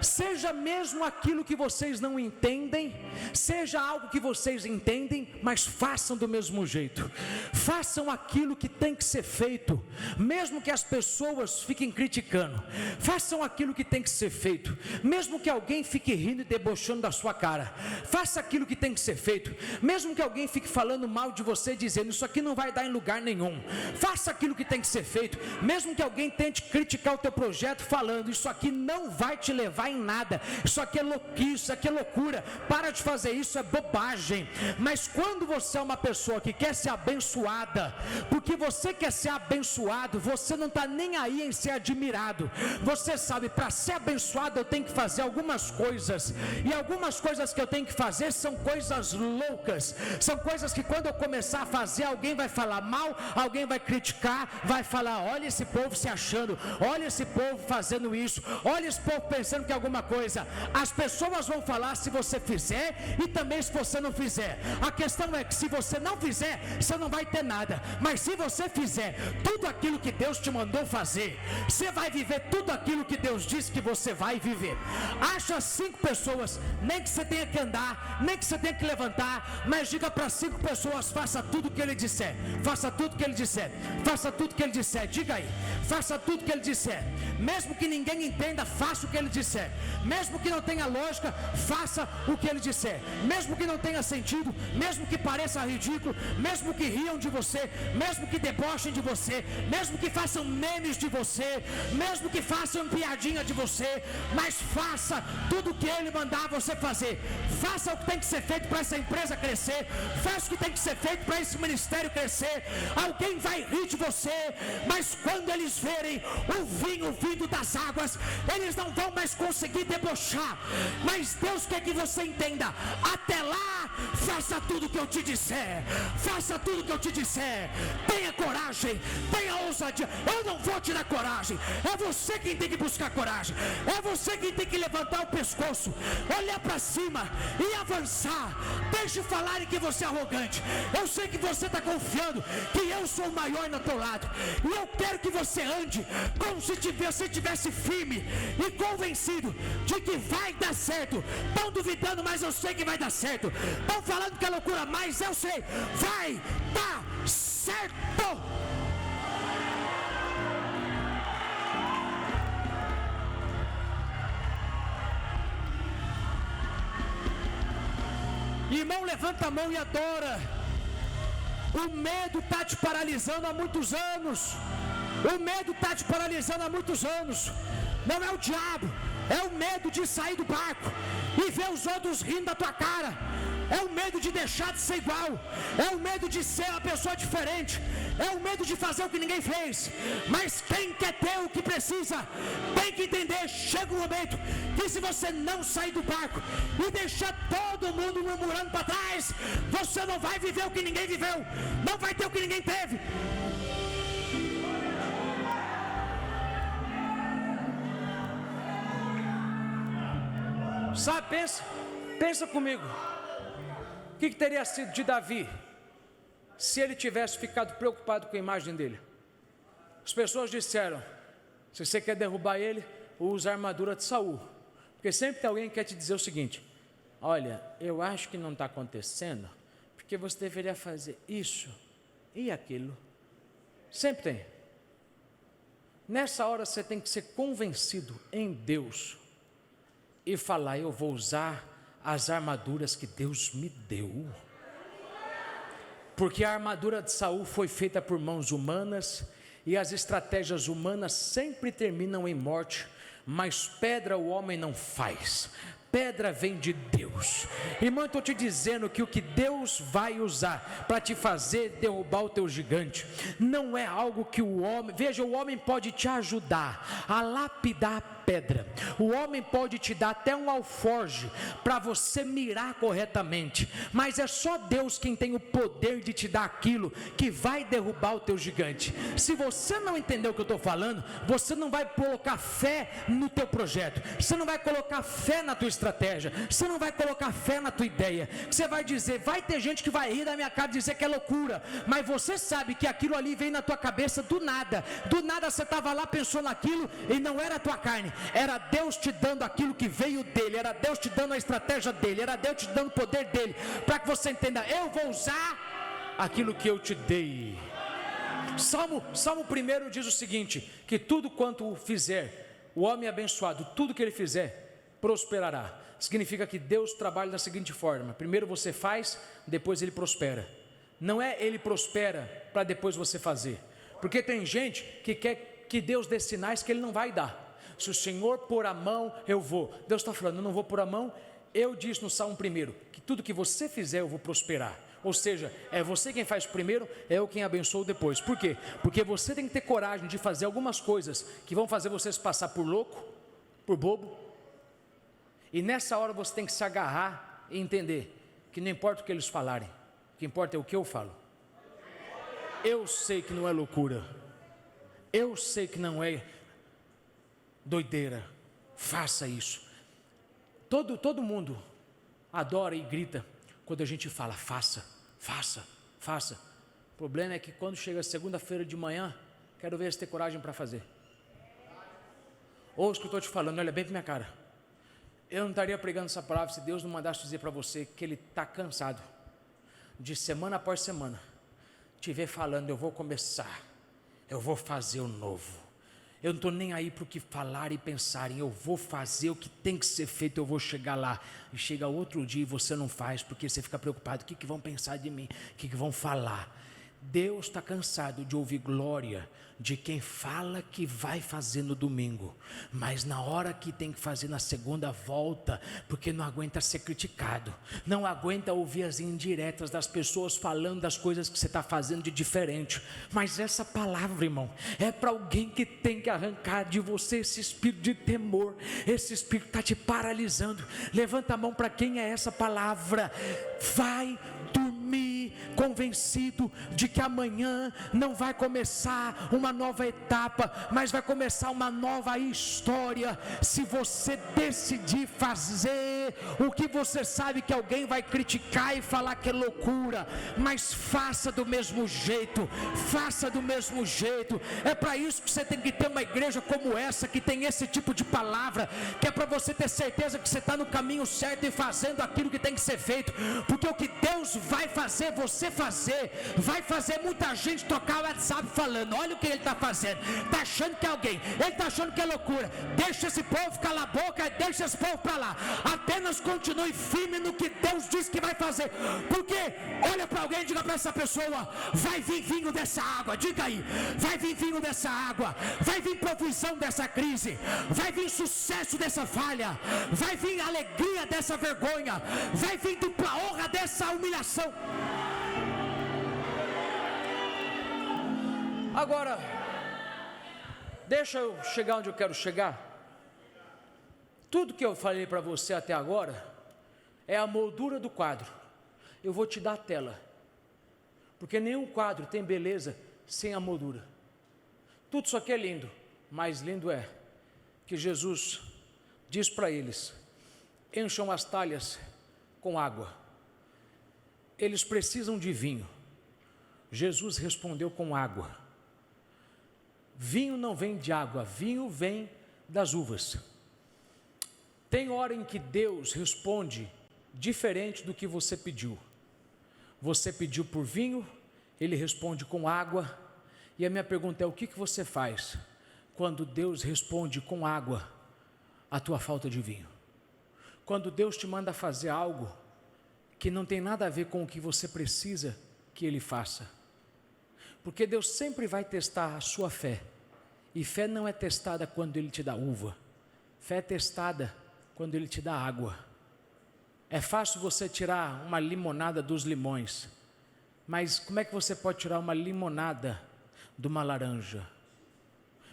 Seja mesmo aquilo que vocês não entendem, seja algo que vocês entendem, mas façam do mesmo jeito. Façam aquilo que tem que ser feito, mesmo que as pessoas fiquem criticando. Façam aquilo que tem que ser feito, mesmo que alguém fique rindo e debochando da sua cara. Faça aquilo que tem que ser feito, mesmo que alguém fique falando mal de você, dizendo: isso aqui não vai dar em lugar nenhum. Faça aquilo que tem que ser feito, mesmo que alguém tente criticar o teu projeto, falando: isso aqui não vai te levar em nada, isso aqui é louquice, isso aqui é loucura, para de fazer isso, é bobagem. Mas quando você é uma pessoa que quer ser abençoada, porque você quer ser abençoado, você não está nem aí em ser admirado. Você sabe, para ser abençoado eu tenho que fazer algumas coisas, e algumas coisas que eu tenho que fazer são coisas loucas, são coisas que quando eu começar a fazer, alguém vai falar mal, alguém vai criticar, vai falar: olha esse povo se achando, olha esse povo fazendo isso, olha esse povo pensando que é alguma coisa. As pessoas vão falar se você fizer e também se você não fizer. A questão é que se você não fizer, você não vai ter nada, mas se você fizer tudo aquilo que Deus te mandou fazer, você vai viver tudo aquilo que Deus disse que você vai viver. Acha 5 pessoas, nem que você tenha que andar, nem que você tenha que levantar, mas diga para 5 pessoas: faça tudo o que Ele disser, faça tudo o que Ele disser, faça tudo o que Ele disser. Diga aí: faça tudo o que Ele disser. Mesmo que ninguém entenda, faça o que Ele disser. Mesmo que não tenha lógica, faça o que Ele disser. Mesmo que não tenha sentido, mesmo que pareça ridículo, mesmo que riam de você, mesmo que debochem de você, mesmo que façam memes de você, mesmo que façam piadinha de você, mas faça tudo o que Ele mandar você fazer. Faça o que tem que ser feito para essa empresa crescer, faça o que tem que ser feito para esse ministério crescer. Alguém vai rir de você, mas quando eles verem o vinho vindo das águas, eles não vão mais conseguir debochar. Mas Deus quer que você entenda: até lá, faça tudo o que eu te disser, faça tudo o que eu te disser. Tenha coragem, tenha ousadia. Eu não vou te dar coragem, é você quem tem que buscar coragem, é você quem tem que levantar o pescoço, olhar para cima e avançar. Deixe falarem que você é arrogante. Eu sei que você está confiando que eu sou o maior no teu lado, e eu quero que você ande como se você estivesse firme e convencido de que vai dar certo. Estão duvidando, mas eu sei que vai dar certo. Estão falando que é loucura, mas eu sei, vai dar certo. Irmão, levanta a mão e adora. O medo está te paralisando há muitos anos. O medo está te paralisando há muitos anos. Não é o diabo, é o medo de sair do barco e ver os outros rindo da tua cara. É o medo de deixar de ser igual. É o medo de ser uma pessoa diferente. É o medo de fazer o que ninguém fez. Mas quem quer ter o que precisa, tem que entender, chega um momento que se você não sair do barco e deixar todo mundo murmurando para trás, você não vai viver o que ninguém viveu, não vai ter o que ninguém teve. Sabe, pensa comigo. O que teria sido de Davi se ele tivesse ficado preocupado com a imagem dele? As pessoas disseram: se você quer derrubar ele, usa a armadura de Saul. Porque sempre tem alguém que quer te dizer o seguinte: olha, eu acho que não está acontecendo, porque você deveria fazer isso e aquilo. Sempre tem. Nessa hora você tem que ser convencido em Deus e falar: eu vou usar as armaduras que Deus me deu. Porque a armadura de Saul foi feita por mãos humanas, e as estratégias humanas sempre terminam em morte, mas pedra o homem não faz. Pedra vem de Deus. Irmão, eu estou te dizendo que o que Deus vai usar para te fazer derrubar o teu gigante, não é algo que o homem... Veja, o homem pode te ajudar a lapidar a pedra. O homem pode te dar até um alforje para você mirar corretamente, mas é só Deus quem tem o poder de te dar aquilo que vai derrubar o teu gigante. Se você não entender o que eu estou falando, você não vai colocar fé no teu projeto, você não vai colocar fé na tua estratégia, você não vai colocar fé na tua ideia. Você vai dizer, vai ter gente que vai rir da minha cara e dizer que é loucura, mas você sabe que aquilo ali veio na tua cabeça do nada você estava lá, pensou naquilo e não era a tua carne, era Deus te dando aquilo que veio dele, era Deus te dando a estratégia dele, era Deus te dando o poder dele, para que você entenda, eu vou usar aquilo que eu te dei. Salmo 1 diz o seguinte, que tudo quanto fizer, o homem abençoado, tudo que ele fizer, prosperará. Significa que Deus trabalha da seguinte forma: primeiro você faz, depois ele prospera. Não é ele prospera para depois você fazer, porque tem gente que quer que Deus dê sinais que ele não vai dar. Se o Senhor pôr a mão, eu vou. Deus está falando, eu não vou pôr a mão. Eu disse no Salmo 1, que tudo que você fizer eu vou prosperar. Ou seja, é você quem faz primeiro, é eu quem abençoo depois. Por quê? Porque você tem que ter coragem de fazer algumas coisas que vão fazer você se passar por louco, por bobo. E nessa hora você tem que se agarrar e entender que não importa o que eles falarem, o que importa é o que eu falo. Eu sei que não é loucura, eu sei que não é doideira, faça isso. Todo mundo adora e grita quando a gente fala, faça. O problema é que quando chega segunda-feira de manhã, quero ver se tem coragem para fazer. Ouça o que eu estou te falando, olha bem para minha cara. Eu não estaria pregando essa palavra se Deus não mandasse dizer para você que Ele está cansado de semana após semana te ver falando, eu vou começar, eu vou fazer o novo. Eu não estou nem aí para o que falar e pensarem, eu vou fazer o que tem que ser feito, eu vou chegar lá. E chega outro dia e você não faz, porque você fica preocupado, o que vão pensar de mim, o que vão falar. Deus está cansado de ouvir glória de quem fala que vai fazer no domingo, mas na hora que tem que fazer na segunda volta, porque não aguenta ser criticado, não aguenta ouvir as indiretas das pessoas falando das coisas que você está fazendo de diferente. Mas essa palavra, irmão, é para alguém que tem que arrancar de você esse espírito de temor, esse espírito está te paralisando. Levanta a mão para quem é essa palavra. Vai dormir convencido de que amanhã não vai começar uma nova etapa, mas vai começar uma nova história. Se você decidir fazer o que você sabe que alguém vai criticar e falar que é loucura, mas faça do mesmo jeito, é para isso que você tem que ter uma igreja como essa, que tem esse tipo de palavra, que é para você ter certeza que você está no caminho certo e fazendo aquilo que tem que ser feito, porque o que Deus vai fazer, você você fazer, vai fazer muita gente tocar o WhatsApp falando: olha o que ele está fazendo, está achando que é alguém, ele está achando que é loucura. Deixa esse povo calar a boca, deixa esse povo para lá. Apenas continue firme no que Deus diz que vai fazer. Porque olha para alguém e diga para essa pessoa: vai vir vinho dessa água. Diga aí: vai vir vinho dessa água, vai vir provisão dessa crise, vai vir sucesso dessa falha, vai vir alegria dessa vergonha, vai vir dupla honra dessa humilhação. Agora, deixa eu chegar onde eu quero chegar. Tudo que eu falei para você até agora é a moldura do quadro. Eu vou te dar a tela, porque nenhum quadro tem beleza sem a moldura. Tudo isso aqui é lindo, mas lindo é que Jesus diz para eles: encham as talhas com água. Eles precisam de vinho. Jesus respondeu: com água. Vinho não vem de água, vinho vem das uvas. Tem hora em que Deus responde diferente do que você pediu. Você pediu por vinho, Ele responde com água. E a minha pergunta é: o que você faz quando Deus responde com água a tua falta de vinho? Quando Deus te manda fazer algo que não tem nada a ver com o que você precisa que Ele faça. Porque Deus sempre vai testar a sua fé. E fé não é testada quando Ele te dá uva. Fé é testada quando Ele te dá água. É fácil você tirar uma limonada dos limões, mas como é que você pode tirar uma limonada de uma laranja?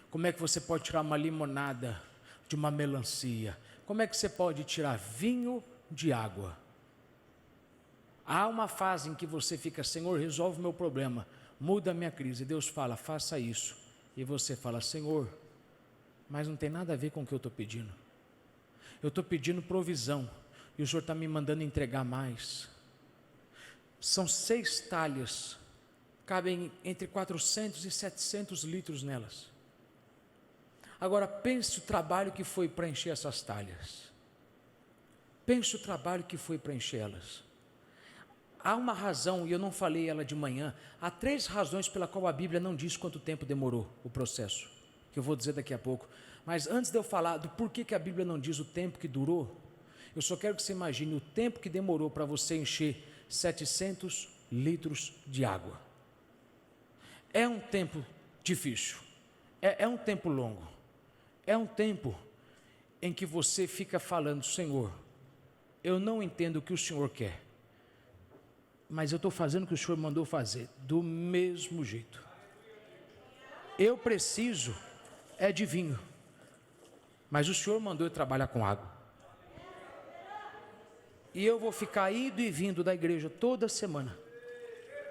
Como é que você pode tirar uma limonada de uma melancia? Como é que você pode tirar vinho de água? Há uma fase em que você fica: Senhor, resolve o meu problema, muda a minha crise. Deus fala: faça isso. E você fala: Senhor, mas não tem nada a ver com o que eu estou pedindo. Eu estou pedindo provisão e o Senhor está me mandando entregar mais. São 6 talhas, cabem entre 400 e 700 litros nelas. Agora pense o trabalho que foi para encher essas talhas. Pense o trabalho que foi para enchê-las. Há uma razão, e eu não falei ela de manhã, há 3 razões pela qual a Bíblia não diz quanto tempo demorou o processo, que eu vou dizer daqui a pouco. Mas antes de eu falar do porquê que a Bíblia não diz o tempo que durou, eu só quero que você imagine o tempo que demorou para você encher 700 litros de água. É um tempo difícil, é um tempo longo, é um tempo em que você fica falando: Senhor, eu não entendo o que o Senhor quer, mas eu estou fazendo o que o Senhor mandou fazer, do mesmo jeito. Eu preciso de vinho, mas o Senhor mandou eu trabalhar com água. E eu vou ficar indo e vindo da igreja toda semana,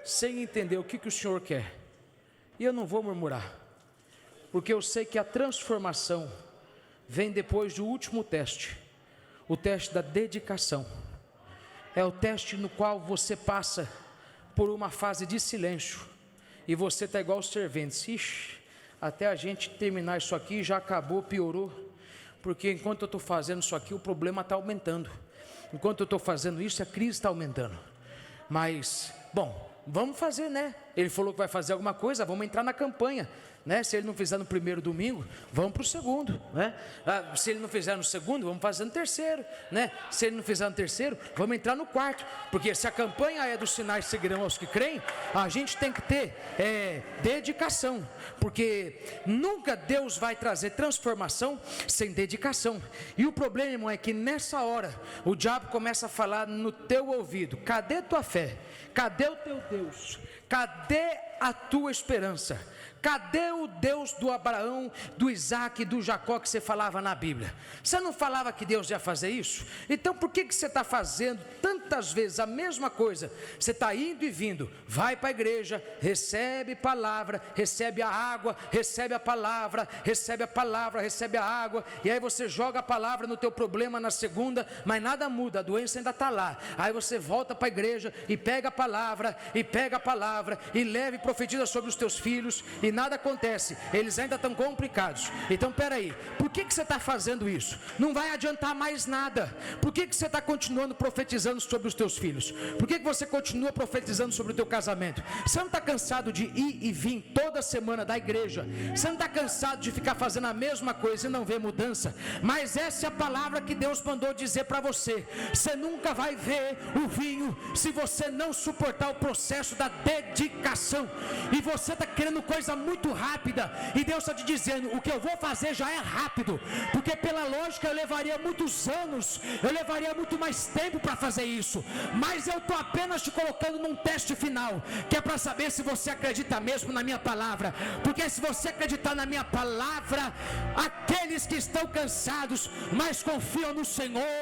sem entender o que o Senhor quer. E eu não vou murmurar, porque eu sei que a transformação vem depois do último teste, o teste da dedicação. É o teste no qual você passa por uma fase de silêncio, e você está igual os serventes: ixi, até a gente terminar isso aqui já acabou, piorou, porque enquanto eu estou fazendo isso aqui, o problema está aumentando. Enquanto eu estou fazendo isso, a crise está aumentando. Mas, bom, vamos fazer, né? Ele falou que vai fazer alguma coisa, vamos entrar na campanha, né? Se ele não fizer no primeiro domingo, vamos para o segundo, né? Se ele não fizer no segundo, vamos fazer no terceiro, né? Se ele não fizer no terceiro, vamos entrar no quarto, porque se a campanha é dos sinais seguirão aos que creem, a gente tem que ter dedicação, porque nunca Deus vai trazer transformação sem dedicação. E o problema é que nessa hora o diabo começa a falar no teu ouvido: cadê tua fé? Cadê o teu Deus? Cadê a tua esperança? Cadê o Deus do Abraão, do Isaac e do Jacó que você falava na Bíblia? Você não falava que Deus ia fazer isso? Então por que você está fazendo tantas vezes a mesma coisa? Você está indo e vindo, vai para a igreja, recebe palavra, recebe a água, recebe a palavra, recebe a palavra, recebe a água, e aí você joga a palavra no teu problema na segunda, mas nada muda, a doença ainda está lá. Aí você volta para a igreja e pega a palavra, e leve profetiza sobre os teus filhos e nada acontece, eles ainda estão complicados. Então peraí, por que você está fazendo isso? Não vai adiantar mais nada. Por que você está continuando profetizando sobre os teus filhos? Por que você continua profetizando sobre o teu casamento? Você não está cansado de ir e vir toda semana da igreja? Você não está cansado de ficar fazendo a mesma coisa e não ver mudança? Mas essa é a palavra que Deus mandou dizer para você. Você nunca vai ver o vinho se você não suportar o processo da dedicação. E você está querendo coisa muito rápida, e Deus está te dizendo: o que eu vou fazer já é rápido, porque pela lógica eu levaria muitos anos, eu levaria muito mais tempo para fazer isso, mas eu estou apenas te colocando num teste final, que é para saber se você acredita mesmo na minha palavra. Porque se você acreditar na minha palavra, aqueles que estão cansados, mas confiam no Senhor,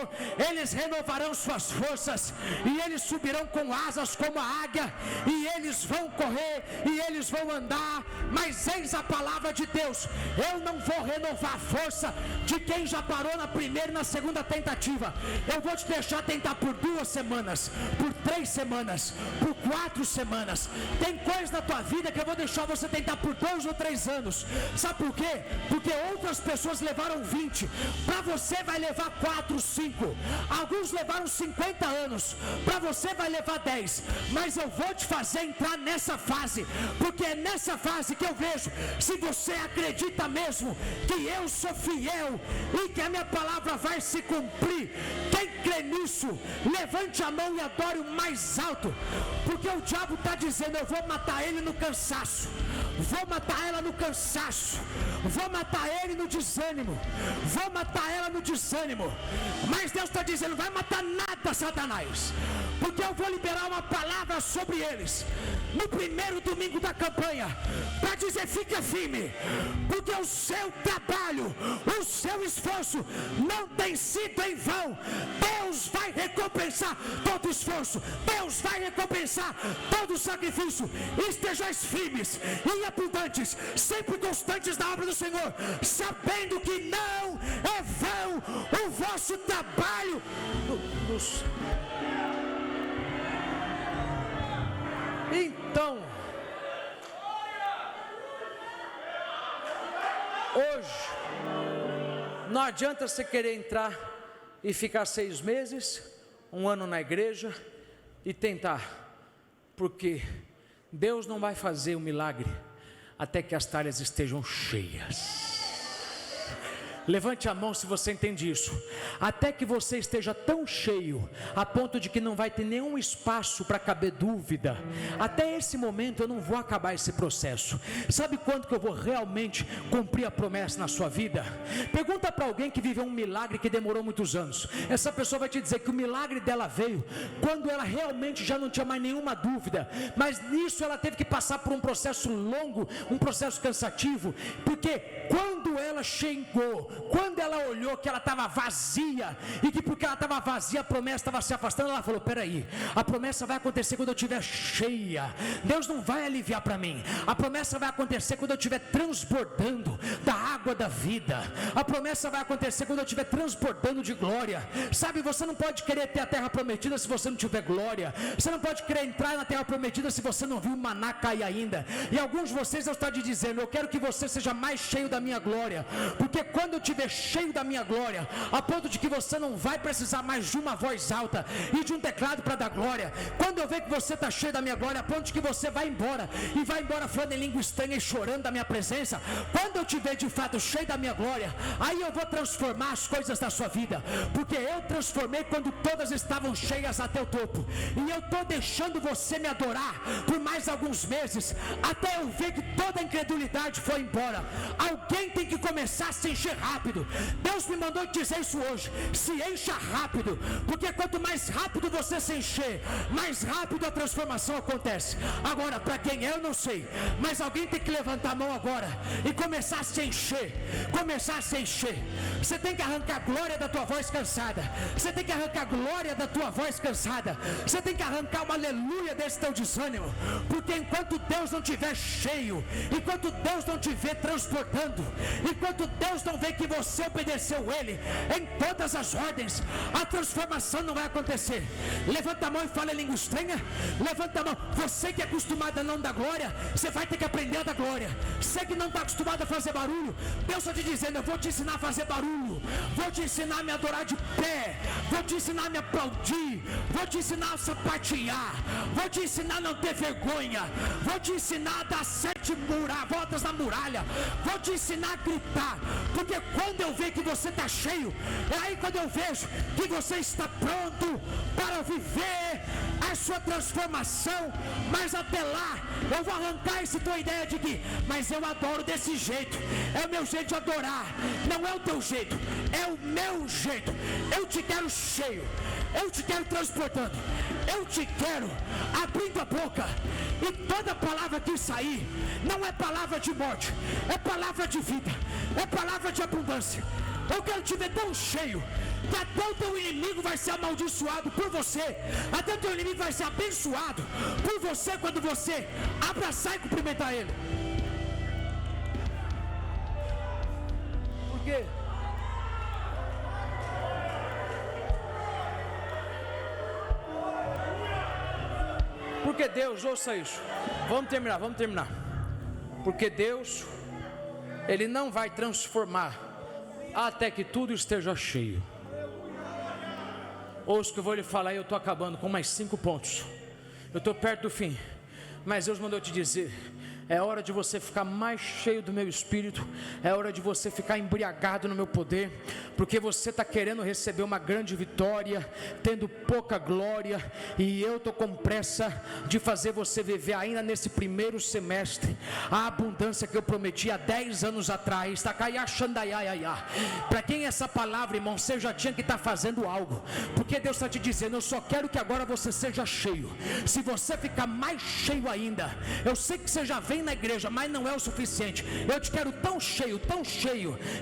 eles renovarão suas forças, e eles subirão com asas como a águia, e eles vão correr, e eles vão andar. Mas eis a palavra de Deus: eu não vou renovar a força de quem já parou na primeira e na segunda tentativa. Eu vou te deixar tentar por 2 semanas, por 3 semanas, por 4 semanas. Tem coisa na tua vida que eu vou deixar você tentar por 2 ou 3 anos. Sabe por quê? Porque outras pessoas levaram 20, para você vai levar 4, 5. Alguns levaram 50 anos, para você vai levar 10. Mas eu vou te fazer entrar nessa fase, porque é nessa fase que eu vejo se você acredita mesmo que eu sou fiel e que a minha palavra vai se cumprir. Quem crê nisso, levante a mão e adore o mais alto, porque o diabo está dizendo: eu vou matar ele no cansaço, vou matar ela no cansaço, vou matar ele no desânimo, vou matar ela no desânimo. Mas Deus está dizendo: vai matar nada, Satanás, porque eu vou liberar uma palavra sobre eles no primeiro domingo da campanha, para dizer: fica firme, porque o seu trabalho, o seu esforço não tem sido em vão. Deus vai recompensar todo esforço, Deus vai recompensar todo sacrifício. Estejais firmes e abundantes, sempre constantes na obra do Senhor, sabendo que não é vão o vosso trabalho Então, hoje, não adianta você querer entrar e ficar 6 meses, 1 ano na igreja e tentar, porque Deus não vai fazer um milagre até que as talhas estejam cheias. Levante a mão se você entende isso. Até que você esteja tão cheio, a ponto de que não vai ter nenhum espaço para caber dúvida, até esse momento eu não vou acabar esse processo. Sabe quando que eu vou realmente cumprir a promessa na sua vida? Pergunta para alguém que viveu um milagre que demorou muitos anos. Essa pessoa vai te dizer que o milagre dela veio quando ela realmente já não tinha mais nenhuma dúvida, mas nisso ela teve que passar por um processo longo, um processo cansativo, porque quando ela chegou, quando ela olhou que ela estava vazia, e que porque ela estava vazia a promessa estava se afastando, ela falou: peraí, a promessa vai acontecer quando eu estiver cheia. Deus não vai aliviar para mim, a promessa vai acontecer quando eu estiver transbordando da água da vida, a promessa vai acontecer quando eu estiver transbordando de glória. Sabe, você não pode querer ter a terra prometida se você não tiver glória. Você não pode querer entrar na terra prometida se você não viu o maná cair ainda. E alguns de vocês, eu estou te dizendo: eu quero que você seja mais cheio da minha glória, porque quando eu estiver cheio da minha glória, a ponto de que você não vai precisar mais de uma voz alta e de um teclado para dar glória, quando eu ver que você está cheio da minha glória, a ponto de que você vai embora, e vai embora falando em língua estranha e chorando da minha presença, quando eu te ver de fato cheio da minha glória, aí eu vou transformar as coisas da sua vida, porque eu transformei quando todas estavam cheias até o topo, e eu estou deixando você me adorar por mais alguns meses, até eu ver que toda a incredulidade foi embora. Alguém tem que começar a se encher rápido. Deus me mandou dizer isso hoje: se encha rápido, porque quanto mais rápido você se encher, mais rápido a transformação acontece. Agora, para quem é, eu não sei, mas alguém tem que levantar a mão agora e começar a se encher, começar a se encher. Você tem que arrancar a glória da tua voz cansada, você tem que arrancar a glória da tua voz cansada, você tem que arrancar uma aleluia desse teu desânimo, porque enquanto Deus não estiver cheio, enquanto Deus não estiver transportando, enquanto Deus não vê que que você obedeceu Ele em todas as ordens, a transformação não vai acontecer. Levanta a mão e fala em língua estranha. Levanta a mão. Você que é acostumado a não dar glória, você vai ter que aprender a dar glória. Você que não está acostumado a fazer barulho, Deus está te dizendo: eu vou te ensinar a fazer barulho, vou te ensinar a me adorar de pé, vou te ensinar a me aplaudir, vou te ensinar a sapatear, vou te ensinar a não ter vergonha, vou te ensinar a dar 7 voltas na muralha, vou te ensinar a gritar, porque quando eu ver que você está cheio, é aí quando eu vejo que você está pronto para viver a sua transformação. Mas até lá, eu vou arrancar essa tua ideia de que, mas eu adoro desse jeito, é o meu jeito de adorar. Não é o teu jeito, é o meu jeito. Eu te quero cheio, eu te quero transportando, eu te quero abrindo a boca, e toda palavra que sair não é palavra de morte, é palavra de vida, é palavra de abundância. Eu quero te ver tão cheio que até o teu inimigo vai ser amaldiçoado por você, até o teu inimigo vai ser abençoado por você quando você abraçar e cumprimentar ele. Por quê? Porque Deus, ouça isso, vamos terminar. Porque Deus, Ele não vai transformar até que tudo esteja cheio. Ouça o que eu vou lhe falar, e eu estou acabando com mais 5 pontos. Eu estou perto do fim, mas Deus mandou te dizer: é hora de você ficar mais cheio do meu Espírito, é hora de você ficar embriagado no meu poder, porque você está querendo receber uma grande vitória, tendo pouca glória, e eu estou com pressa de fazer você viver ainda nesse primeiro semestre a abundância que eu prometi há 10 anos atrás. Para quem é essa palavra, irmão, você já tinha que estar fazendo algo, porque Deus está te dizendo: eu só quero que agora você seja cheio. Se você ficar mais cheio ainda, eu sei que você já vem na igreja, mas não é o suficiente. Eu te quero tão cheio,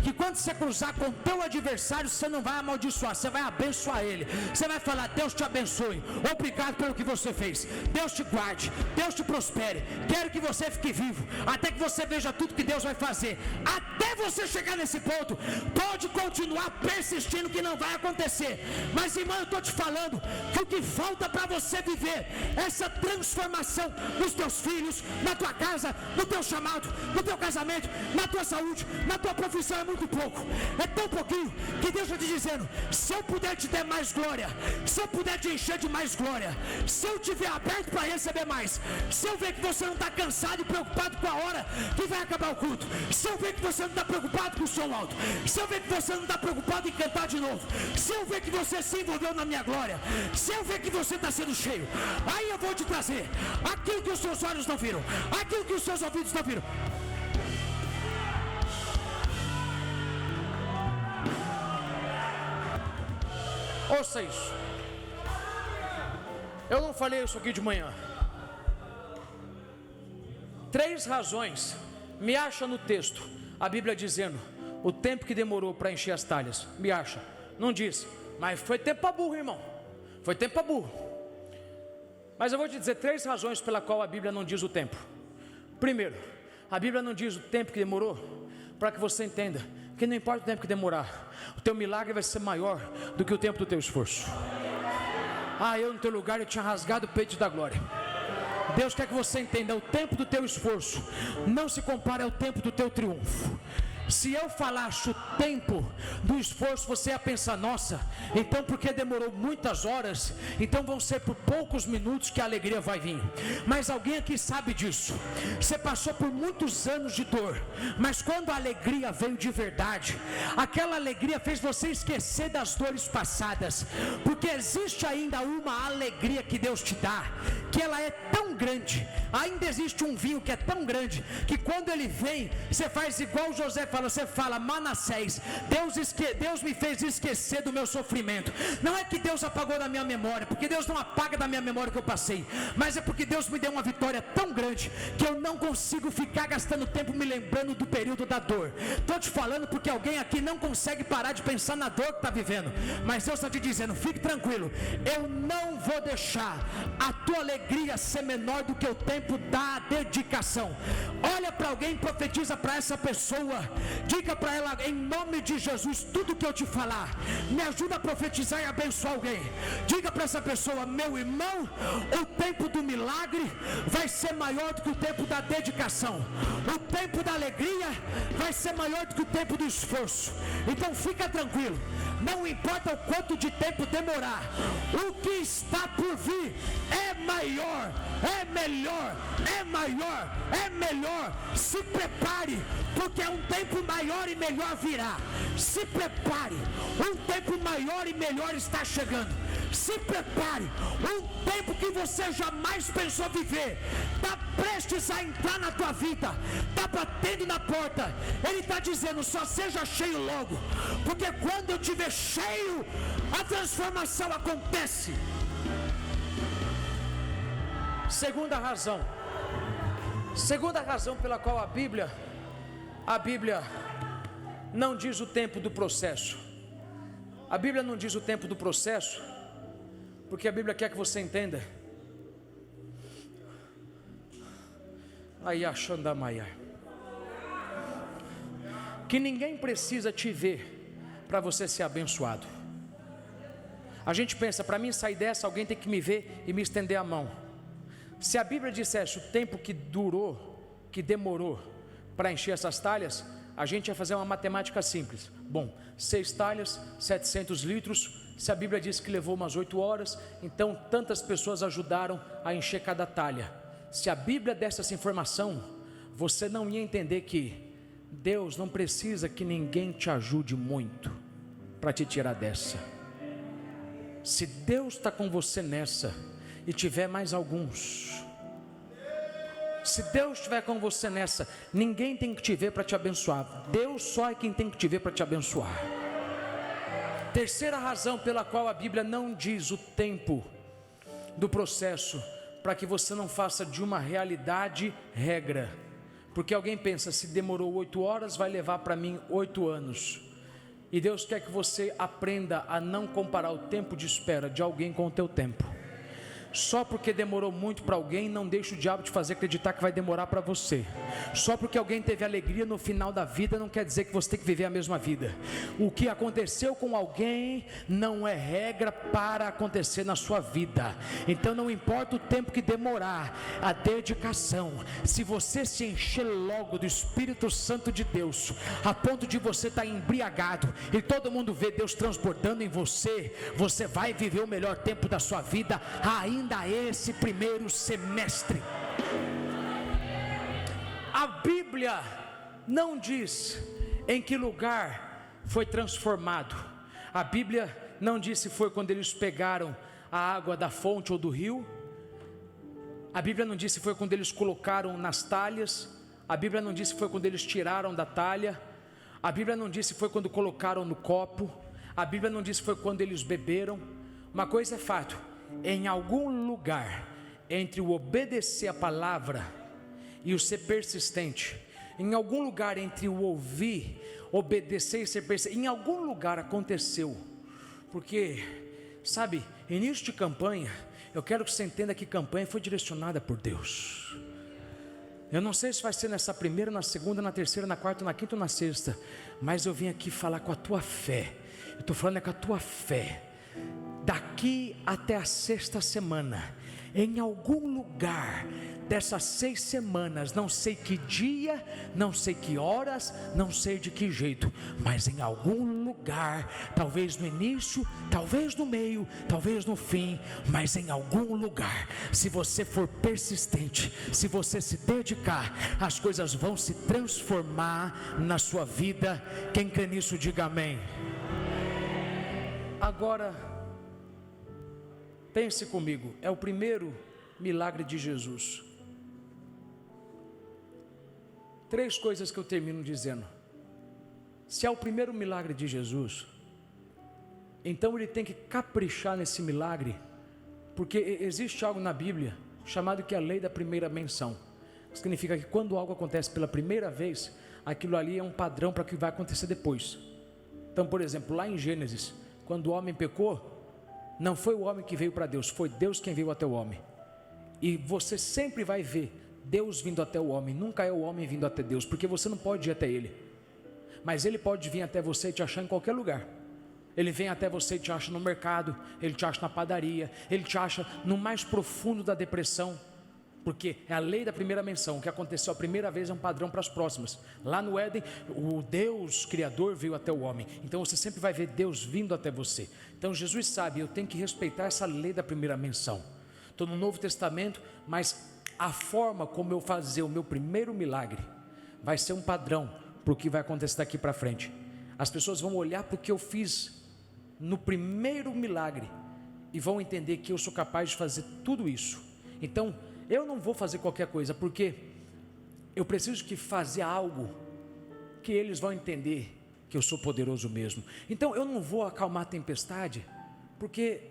que quando você cruzar com o teu adversário, você não vai amaldiçoar, você vai abençoar ele. Você vai falar: Deus te abençoe, obrigado pelo que você fez, Deus te guarde, Deus te prospere, quero que você fique vivo, até que você veja tudo que Deus vai fazer. Até você chegar nesse ponto, pode continuar persistindo que não vai acontecer, mas irmão, eu estou te falando que o que falta para você viver essa transformação nos teus filhos, na tua casa, no teu chamado, no teu casamento, na tua saúde, na tua profissão, é muito pouco, é tão pouquinho que Deus está te dizendo: se eu puder te dar mais glória, se eu puder te encher de mais glória, se eu tiver aberto para receber mais, se eu ver que você não está cansado e preocupado com a hora que vai acabar o culto, se eu ver que você não está preocupado com o som alto, se eu ver que você não está preocupado em cantar de novo, se eu ver que você se envolveu na minha glória, se eu ver que você está sendo cheio, aí eu vou te trazer aquilo que os seus olhos não viram, aquilo que os seus ouvidos não viram. Ouça isso. Eu não falei isso aqui de manhã. 3 razões. Me acha no texto a Bíblia dizendo o tempo que demorou para encher as talhas. Me acha. Não diz, mas foi tempo para burro, irmão. Foi tempo para burro. Mas eu vou te dizer 3 razões pela qual a Bíblia não diz o tempo. Primeiro, a Bíblia não diz o tempo que demorou, para que você entenda que não importa o tempo que demorar, o teu milagre vai ser maior do que o tempo do teu esforço. Eu no teu lugar eu tinha rasgado o peito da glória. Deus quer que você entenda: o tempo do teu esforço não se compara ao tempo do teu triunfo. Se eu falasse o tempo do esforço, você ia pensar: nossa, então porque demorou muitas horas, então vão ser por poucos minutos que a alegria vai vir. Mas alguém aqui sabe disso. Você passou por muitos anos de dor, mas quando a alegria veio de verdade, aquela alegria fez você esquecer das dores passadas, porque existe ainda uma alegria que Deus te dá, que ela é tão grande, ainda existe um vinho que é tão grande, que quando ele vem, você faz igual José fala, você fala: Manassés, Deus me fez esquecer do meu sofrimento. Não é que Deus apagou da minha memória, porque Deus não apaga da minha memória o que eu passei, mas é porque Deus me deu uma vitória tão grande, que eu não consigo ficar gastando tempo me lembrando do período da dor. Estou te falando porque alguém aqui não consegue parar de pensar na dor que está vivendo, mas Deus está te dizendo: fique tranquilo, eu não vou deixar a tua alegria ser menor do que o tempo da dedicação. Olha para alguém e profetiza para essa pessoa Diga para ela, em nome de Jesus, tudo que eu te falar, me ajuda a profetizar e abençoar alguém. Diga para essa pessoa, meu irmão, o tempo do milagre vai ser maior do que o tempo da dedicação. O tempo da alegria vai ser maior do que o tempo do esforço. Então fica tranquilo, não importa o quanto de tempo demorar, o que está por vir é maior, é melhor, é maior, é melhor. Se prepare, porque um tempo maior e melhor virá. Se prepare, um tempo maior e melhor está chegando. Se prepare, um tempo que você jamais pensou viver está prestes a entrar na tua vida, está batendo na porta. Ele está dizendo, só seja cheio logo, porque quando eu estiver cheio, a transformação acontece. Segunda razão pela qual a Bíblia não diz o tempo do processo. A Bíblia não diz o tempo do processo, porque a Bíblia quer que você entenda. Aí Xandamaiá, que ninguém precisa te ver para você ser abençoado. A gente pensa, para mim sair dessa, alguém tem que me ver e me estender a mão. Se a Bíblia dissesse o tempo que demorou para encher essas talhas, a gente ia fazer uma matemática simples. Bom, 6 talhas, 700 litros. Se a Bíblia diz que levou umas 8 horas, então tantas pessoas ajudaram a encher cada talha. Se a Bíblia desse essa informação, você não ia entender que Deus não precisa que ninguém te ajude muito para te tirar dessa. Se Deus está com você nessa, e tiver mais alguns, se Deus estiver com você nessa, ninguém tem que te ver para te abençoar. Deus só é quem tem que te ver para te abençoar. Terceira razão pela qual a Bíblia não diz o tempo do processo, para que você não faça de uma realidade regra. Porque alguém pensa, se demorou 8 horas, vai levar para mim 8 anos. E Deus quer que você aprenda a não comparar o tempo de espera de alguém com o teu tempo. Só porque demorou muito para alguém, não deixa o diabo te fazer acreditar que vai demorar para você. Só porque alguém teve alegria no final da vida, não quer dizer que você tem que viver a mesma vida. O que aconteceu com alguém não é regra para acontecer na sua vida. Então não importa o tempo que demorar, a dedicação, se você se encher logo do Espírito Santo de Deus, a ponto de você estar embriagado e todo mundo vê Deus transbordando em você, você vai viver o melhor tempo da sua vida ainda esse primeiro semestre. A Bíblia não diz em que lugar foi transformado. A Bíblia não diz se foi quando eles pegaram a água da fonte ou do rio. A Bíblia não diz se foi quando eles colocaram nas talhas. A Bíblia não diz se foi quando eles tiraram da talha. A Bíblia não diz se foi quando colocaram no copo. A Bíblia não diz se foi quando eles beberam. Uma coisa é fato: em algum lugar entre o obedecer a palavra e o ser persistente, em algum lugar entre o ouvir, obedecer e ser persistente, em algum lugar aconteceu. Porque, sabe, início de campanha, eu quero que você entenda que campanha foi direcionada por Deus. Eu não sei se vai ser nessa primeira, na segunda, na terceira, na quarta, na quinta ou na sexta, mas eu vim aqui falar com a tua fé. Eu estou falando com a tua fé. Daqui até a sexta semana, em algum lugar dessas 6 semanas, não sei que dia, não sei que horas, não sei de que jeito, mas em algum lugar, talvez no início, talvez no meio, talvez no fim, mas em algum lugar, se você for persistente, se você se dedicar, as coisas vão se transformar na sua vida. Quem crê nisso, diga amém. Agora, pense comigo, é o primeiro milagre de Jesus. 3 coisas que eu termino dizendo. Se é o primeiro milagre de Jesus, então ele tem que caprichar nesse milagre, porque existe algo na Bíblia chamado que é a lei da primeira menção. Significa que quando algo acontece pela primeira vez, aquilo ali é um padrão para o que vai acontecer depois. Então, por exemplo, lá em Gênesis, quando o homem pecou, não foi o homem que veio para Deus, foi Deus quem veio até o homem. E você sempre vai ver Deus vindo até o homem, nunca é o homem vindo até Deus, porque você não pode ir até Ele. mas ele pode vir até você e te achar em qualquer lugar. Ele vem até você e te acha no mercado, ele te acha na padaria, ele te acha no mais profundo da depressão, porque é a lei da primeira menção. O que aconteceu a primeira vez é um padrão para as próximas. Lá no Éden, o Deus Criador veio até o homem, então você sempre vai ver Deus vindo até você. Então Jesus sabe, eu tenho que respeitar essa lei da primeira menção. Estou no Novo Testamento, mas a forma como eu fazer o meu primeiro milagre vai ser um padrão para o que vai acontecer daqui para frente. As pessoas vão olhar para o que eu fiz no primeiro milagre e vão entender que eu sou capaz de fazer tudo isso. Então eu não vou fazer qualquer coisa, porque eu preciso que fazer algo que eles vão entender que eu sou poderoso mesmo. Então eu não vou acalmar a tempestade, porque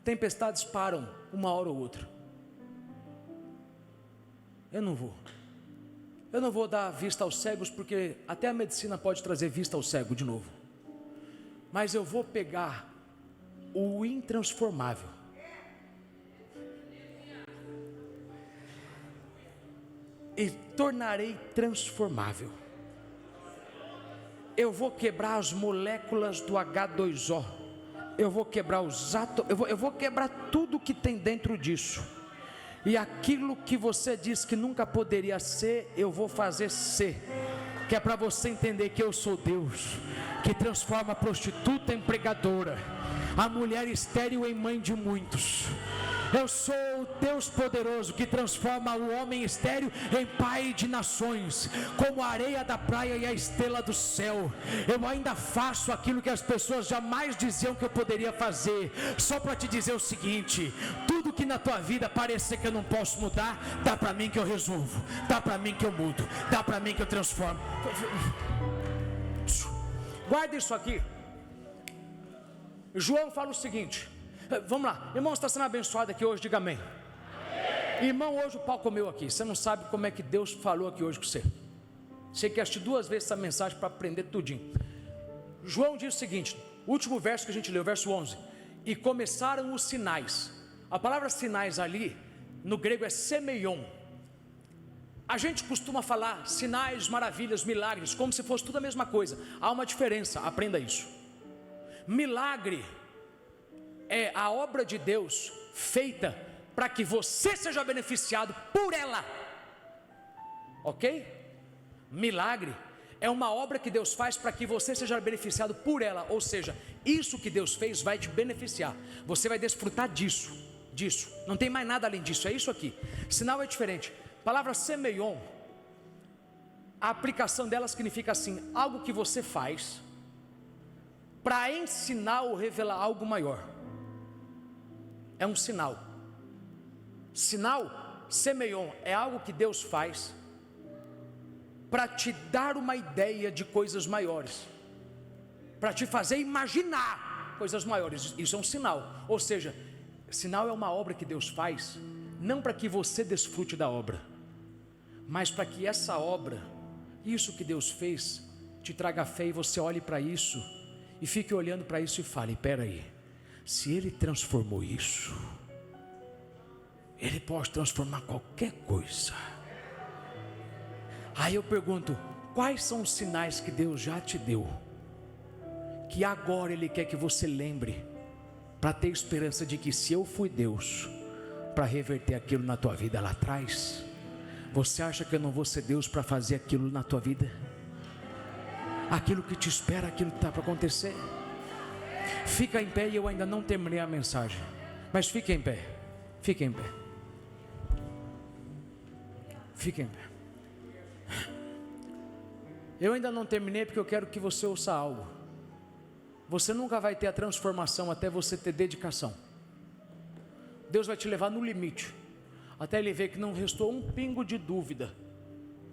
tempestades param uma hora ou outra. Eu não vou dar vista aos cegos, porque até a medicina pode trazer vista ao cego de novo. Mas eu vou pegar o intransformável e tornarei transformável. Eu vou quebrar as moléculas do H2O. Eu vou quebrar os átomos. Eu vou quebrar tudo que tem dentro disso. E aquilo que você disse que nunca poderia ser, eu vou fazer ser. Que é para você entender que eu sou Deus, que transforma a prostituta em pregadora, a mulher estéril em mãe de muitos. Eu sou o Deus poderoso que transforma o homem estéril em pai de nações, como a areia da praia e a estrela do céu. Eu ainda faço aquilo que as pessoas jamais diziam que eu poderia fazer. Só para te dizer o seguinte: tudo que na tua vida parecer que eu não posso mudar, dá para mim que eu resolvo, dá para mim que eu mudo, dá para mim que eu transformo. Guarda isso aqui. João fala o seguinte. Vamos lá, irmão, está sendo abençoado aqui hoje, diga amém. Irmão, hoje o pau comeu aqui. Você não sabe como é que Deus falou aqui hoje com você. Você quer assistir 2 vezes essa mensagem para aprender tudinho. João diz o seguinte, o último verso que a gente leu, verso 11: e começaram os sinais. A palavra sinais ali, no grego é semeion. A gente costuma falar sinais, maravilhas, milagres, como se fosse tudo a mesma coisa. Há uma diferença, aprenda isso. Milagre é a obra de Deus feita para que você seja beneficiado por ela, ok? Milagre é uma obra que Deus faz para que você seja beneficiado por ela, ou seja, isso que Deus fez vai te beneficiar, você vai desfrutar disso, não tem mais nada além disso, é isso aqui. Sinal é diferente. A palavra semeion, a aplicação dela significa assim, algo que você faz para ensinar ou revelar algo maior. É um sinal. Sinal, semeion, é algo que Deus faz para te dar uma ideia de coisas maiores, para te fazer imaginar coisas maiores. Isso é um sinal. Ou seja, sinal é uma obra que Deus faz, não para que você desfrute da obra, mas para que essa obra, isso que Deus fez, te traga fé e você olhe para isso e fique olhando para isso e fale: espera aí, se Ele transformou isso, Ele pode transformar qualquer coisa. Aí eu pergunto: quais são os sinais que Deus já te deu, que agora Ele quer que você lembre, para ter esperança de que se eu fui Deus para reverter aquilo na tua vida lá atrás, você acha que eu não vou ser Deus para fazer aquilo na tua vida? Aquilo que te espera, aquilo que está para acontecer. Fica em pé, e eu ainda não terminei a mensagem, mas fique em pé, fique em pé, fique em pé. Eu ainda não terminei porque eu quero que você ouça algo. Você nunca vai ter a transformação até você ter dedicação. Deus vai te levar no limite, até Ele ver que não restou um pingo de dúvida,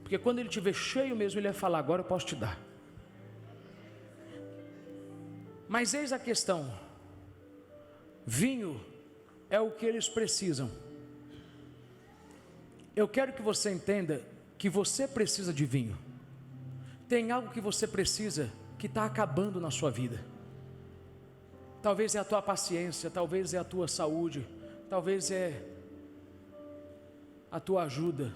porque quando Ele te ver cheio mesmo, Ele vai falar: agora eu posso te dar. Mas eis a questão: vinho é o que eles precisam. Eu quero que você entenda que você precisa de vinho. Tem algo que você precisa que está acabando na sua vida. Talvez é a tua paciência, talvez é a tua saúde, talvez é a tua ajuda.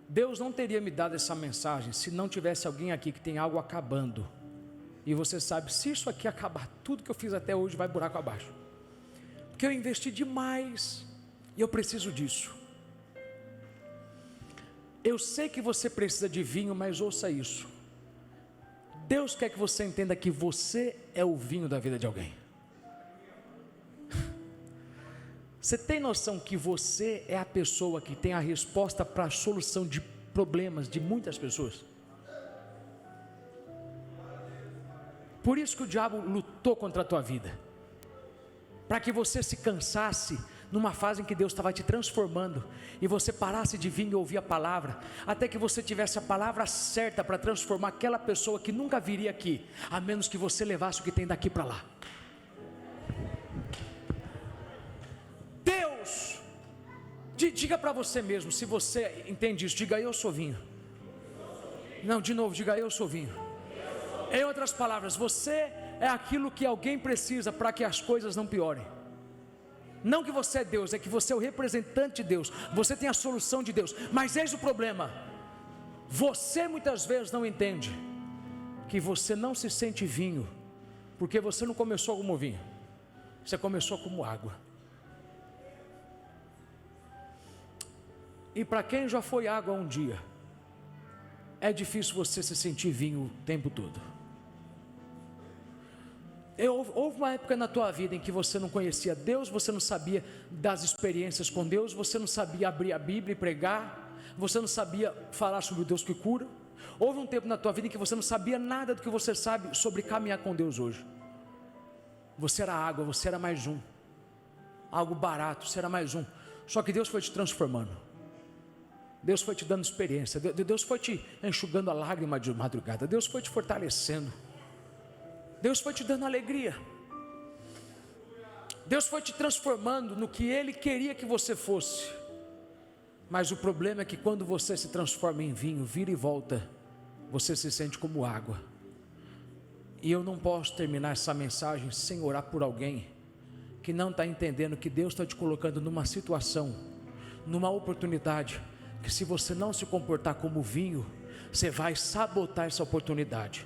Deus não teria me dado essa mensagem se não tivesse alguém aqui que tem algo acabando. E você sabe, se isso aqui acabar, tudo que eu fiz até hoje vai buraco abaixo. Porque eu investi demais e eu preciso disso. Eu sei que você precisa de vinho, mas ouça isso. Deus quer que você entenda que você é o vinho da vida de alguém. Você tem noção que você é a pessoa que tem a resposta para a solução de problemas de muitas pessoas? Por isso que o diabo lutou contra a tua vida, para que você se cansasse numa fase em que Deus estava te transformando, e você parasse de vir e ouvir a palavra, até que você tivesse a palavra certa para transformar aquela pessoa que nunca viria aqui, a menos que você levasse o que tem daqui para lá. Deus, diga para você mesmo, se você entende isso, diga: eu sou vinho. Não, de novo, diga: eu sou vinho. Em outras palavras, você é aquilo que alguém precisa para que as coisas não piorem. Não que você é Deus, é que você é o representante de Deus, você tem a solução de Deus. Mas eis o problema: você muitas vezes não entende que você não se sente vinho, porque você não começou como vinho, você começou como água. E para quem já foi água um dia, é difícil você se sentir vinho o tempo todo. Houve uma época na tua vida em que você não conhecia Deus, você não sabia das experiências com Deus, você não sabia abrir a Bíblia e pregar, você não sabia falar sobre o Deus que cura. Houve um tempo na tua vida em que você não sabia nada do que você sabe sobre caminhar com Deus hoje. Você era água, você era mais um, algo barato, você era mais um. Só que Deus foi te transformando, Deus foi te dando experiência, Deus foi te enxugando a lágrima de madrugada, Deus foi te fortalecendo, Deus foi te dando alegria, Deus foi te transformando no que Ele queria que você fosse. Mas o problema é que quando você se transforma em vinho, vira e volta, você se sente como água. E eu não posso terminar essa mensagem sem orar por alguém que não está entendendo que Deus está te colocando numa situação, numa oportunidade, que se você não se comportar como vinho, você vai sabotar essa oportunidade.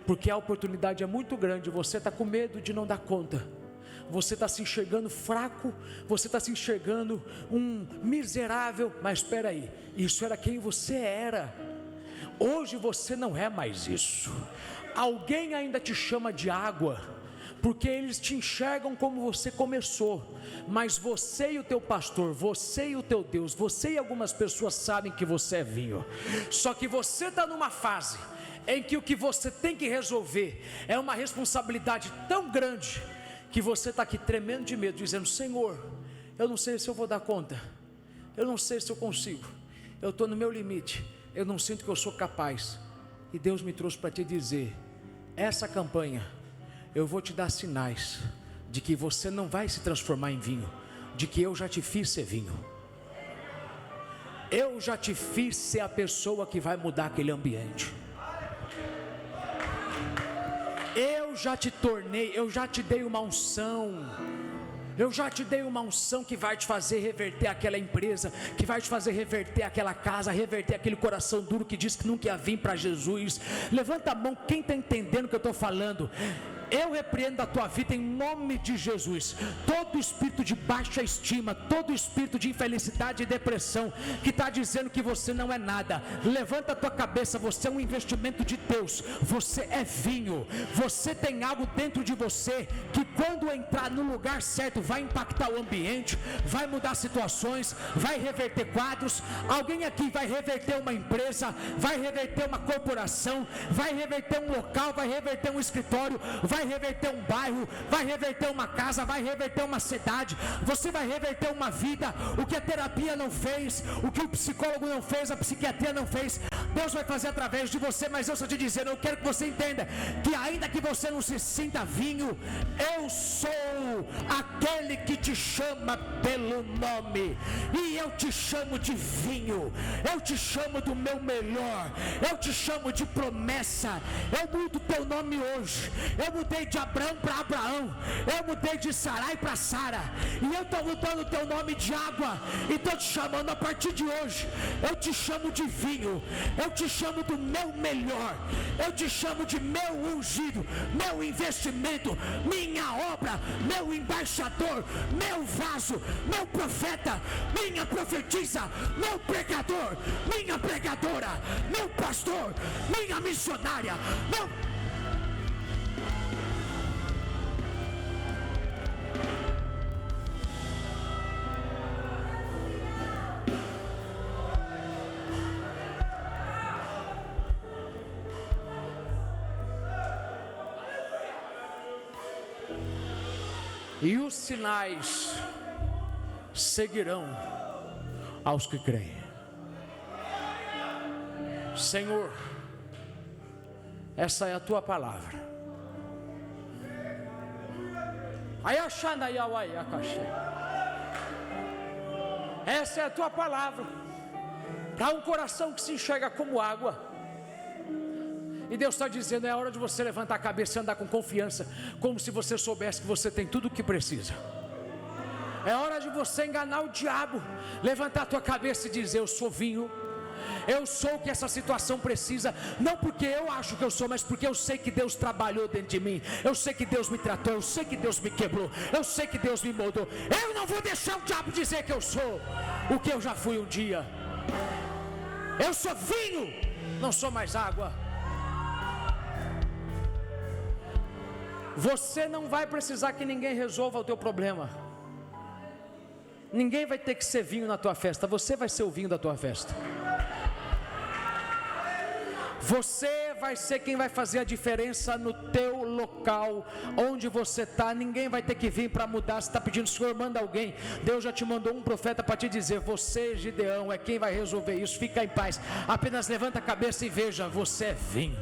Porque a oportunidade é muito grande, você está com medo de não dar conta, você está se enxergando fraco, você está se enxergando um miserável. Mas espera aí, isso era quem você era, hoje você não é mais isso. Alguém ainda te chama de água, porque eles te enxergam como você começou, mas você e o teu pastor, você e o teu Deus, você e algumas pessoas sabem que você é vinho. Só que você está numa fase em que o que você tem que resolver é uma responsabilidade tão grande, que você está aqui tremendo de medo, dizendo: Senhor, eu não sei se eu vou dar conta, eu não sei se eu consigo, eu estou no meu limite, eu não sinto que eu sou capaz. E Deus me trouxe para te dizer: essa campanha, eu vou te dar sinais de que você não vai se transformar em vinho, de que eu já te fiz ser vinho, eu já te fiz ser a pessoa que vai mudar aquele ambiente. Eu já te tornei, eu já te dei uma unção, eu já te dei uma unção que vai te fazer reverter aquela empresa, que vai te fazer reverter aquela casa, reverter aquele coração duro que diz que nunca ia vir para Jesus. Levanta a mão quem está entendendo o que eu estou falando. Eu repreendo a tua vida em nome de Jesus, todo espírito de baixa estima, todo espírito de infelicidade e depressão, que está dizendo que você não é nada. Levanta a tua cabeça, você é um investimento de Deus, você é vinho, você tem algo dentro de você, que quando entrar no lugar certo, vai impactar o ambiente, vai mudar situações, vai reverter quadros. Alguém aqui vai reverter uma empresa, vai reverter uma corporação, vai reverter um local, vai reverter um escritório, vai reverter um bairro, vai reverter uma casa, vai reverter uma cidade, você vai reverter uma vida. O que a terapia não fez, o que o psicólogo não fez, a psiquiatria não fez, Deus vai fazer através de você, mas eu estou te dizendo, eu quero que você entenda que ainda que você não se sinta vinho, eu sou aquele que te chama pelo nome, e eu te chamo de vinho, eu te chamo do meu melhor, eu te chamo de promessa. Eu mudo teu nome hoje, eu mudei de Abraão para Abraão, eu mudei de Sarai para Sara, e eu estou mudando o teu nome de água, e estou te chamando a partir de hoje, eu te chamo de vinho, eu te chamo do meu melhor, eu te chamo de meu ungido, meu investimento, minha obra, meu embaixador, meu vaso, meu profeta, minha profetisa, meu pregador, minha pregadora, meu pastor, minha missionária, meu... E os sinais seguirão aos que creem. Senhor, essa é a tua palavra. Essa é a tua palavra para um coração que se enxerga como água. E Deus está dizendo, é hora de você levantar a cabeça e andar com confiança, como se você soubesse que você tem tudo o que precisa. É hora de você enganar o diabo, levantar a tua cabeça e dizer, eu sou vinho, eu sou o que essa situação precisa, não porque eu acho que eu sou, mas porque eu sei que Deus trabalhou dentro de mim, eu sei que Deus me tratou, eu sei que Deus me quebrou, eu sei que Deus me moldou. Eu não vou deixar o diabo dizer que eu sou o que eu já fui um dia. Eu sou vinho, não sou mais água. Você não vai precisar que ninguém resolva o teu problema. Ninguém vai ter que ser vinho na tua festa, você vai ser o vinho da tua festa. Você vai ser quem vai fazer a diferença no teu local, onde você está. Ninguém vai ter que vir para mudar. Você está pedindo, Senhor, manda alguém. Deus já te mandou um profeta para te dizer, você, Gideão, é quem vai resolver isso. Fica em paz, apenas levanta a cabeça e veja, você é vinho.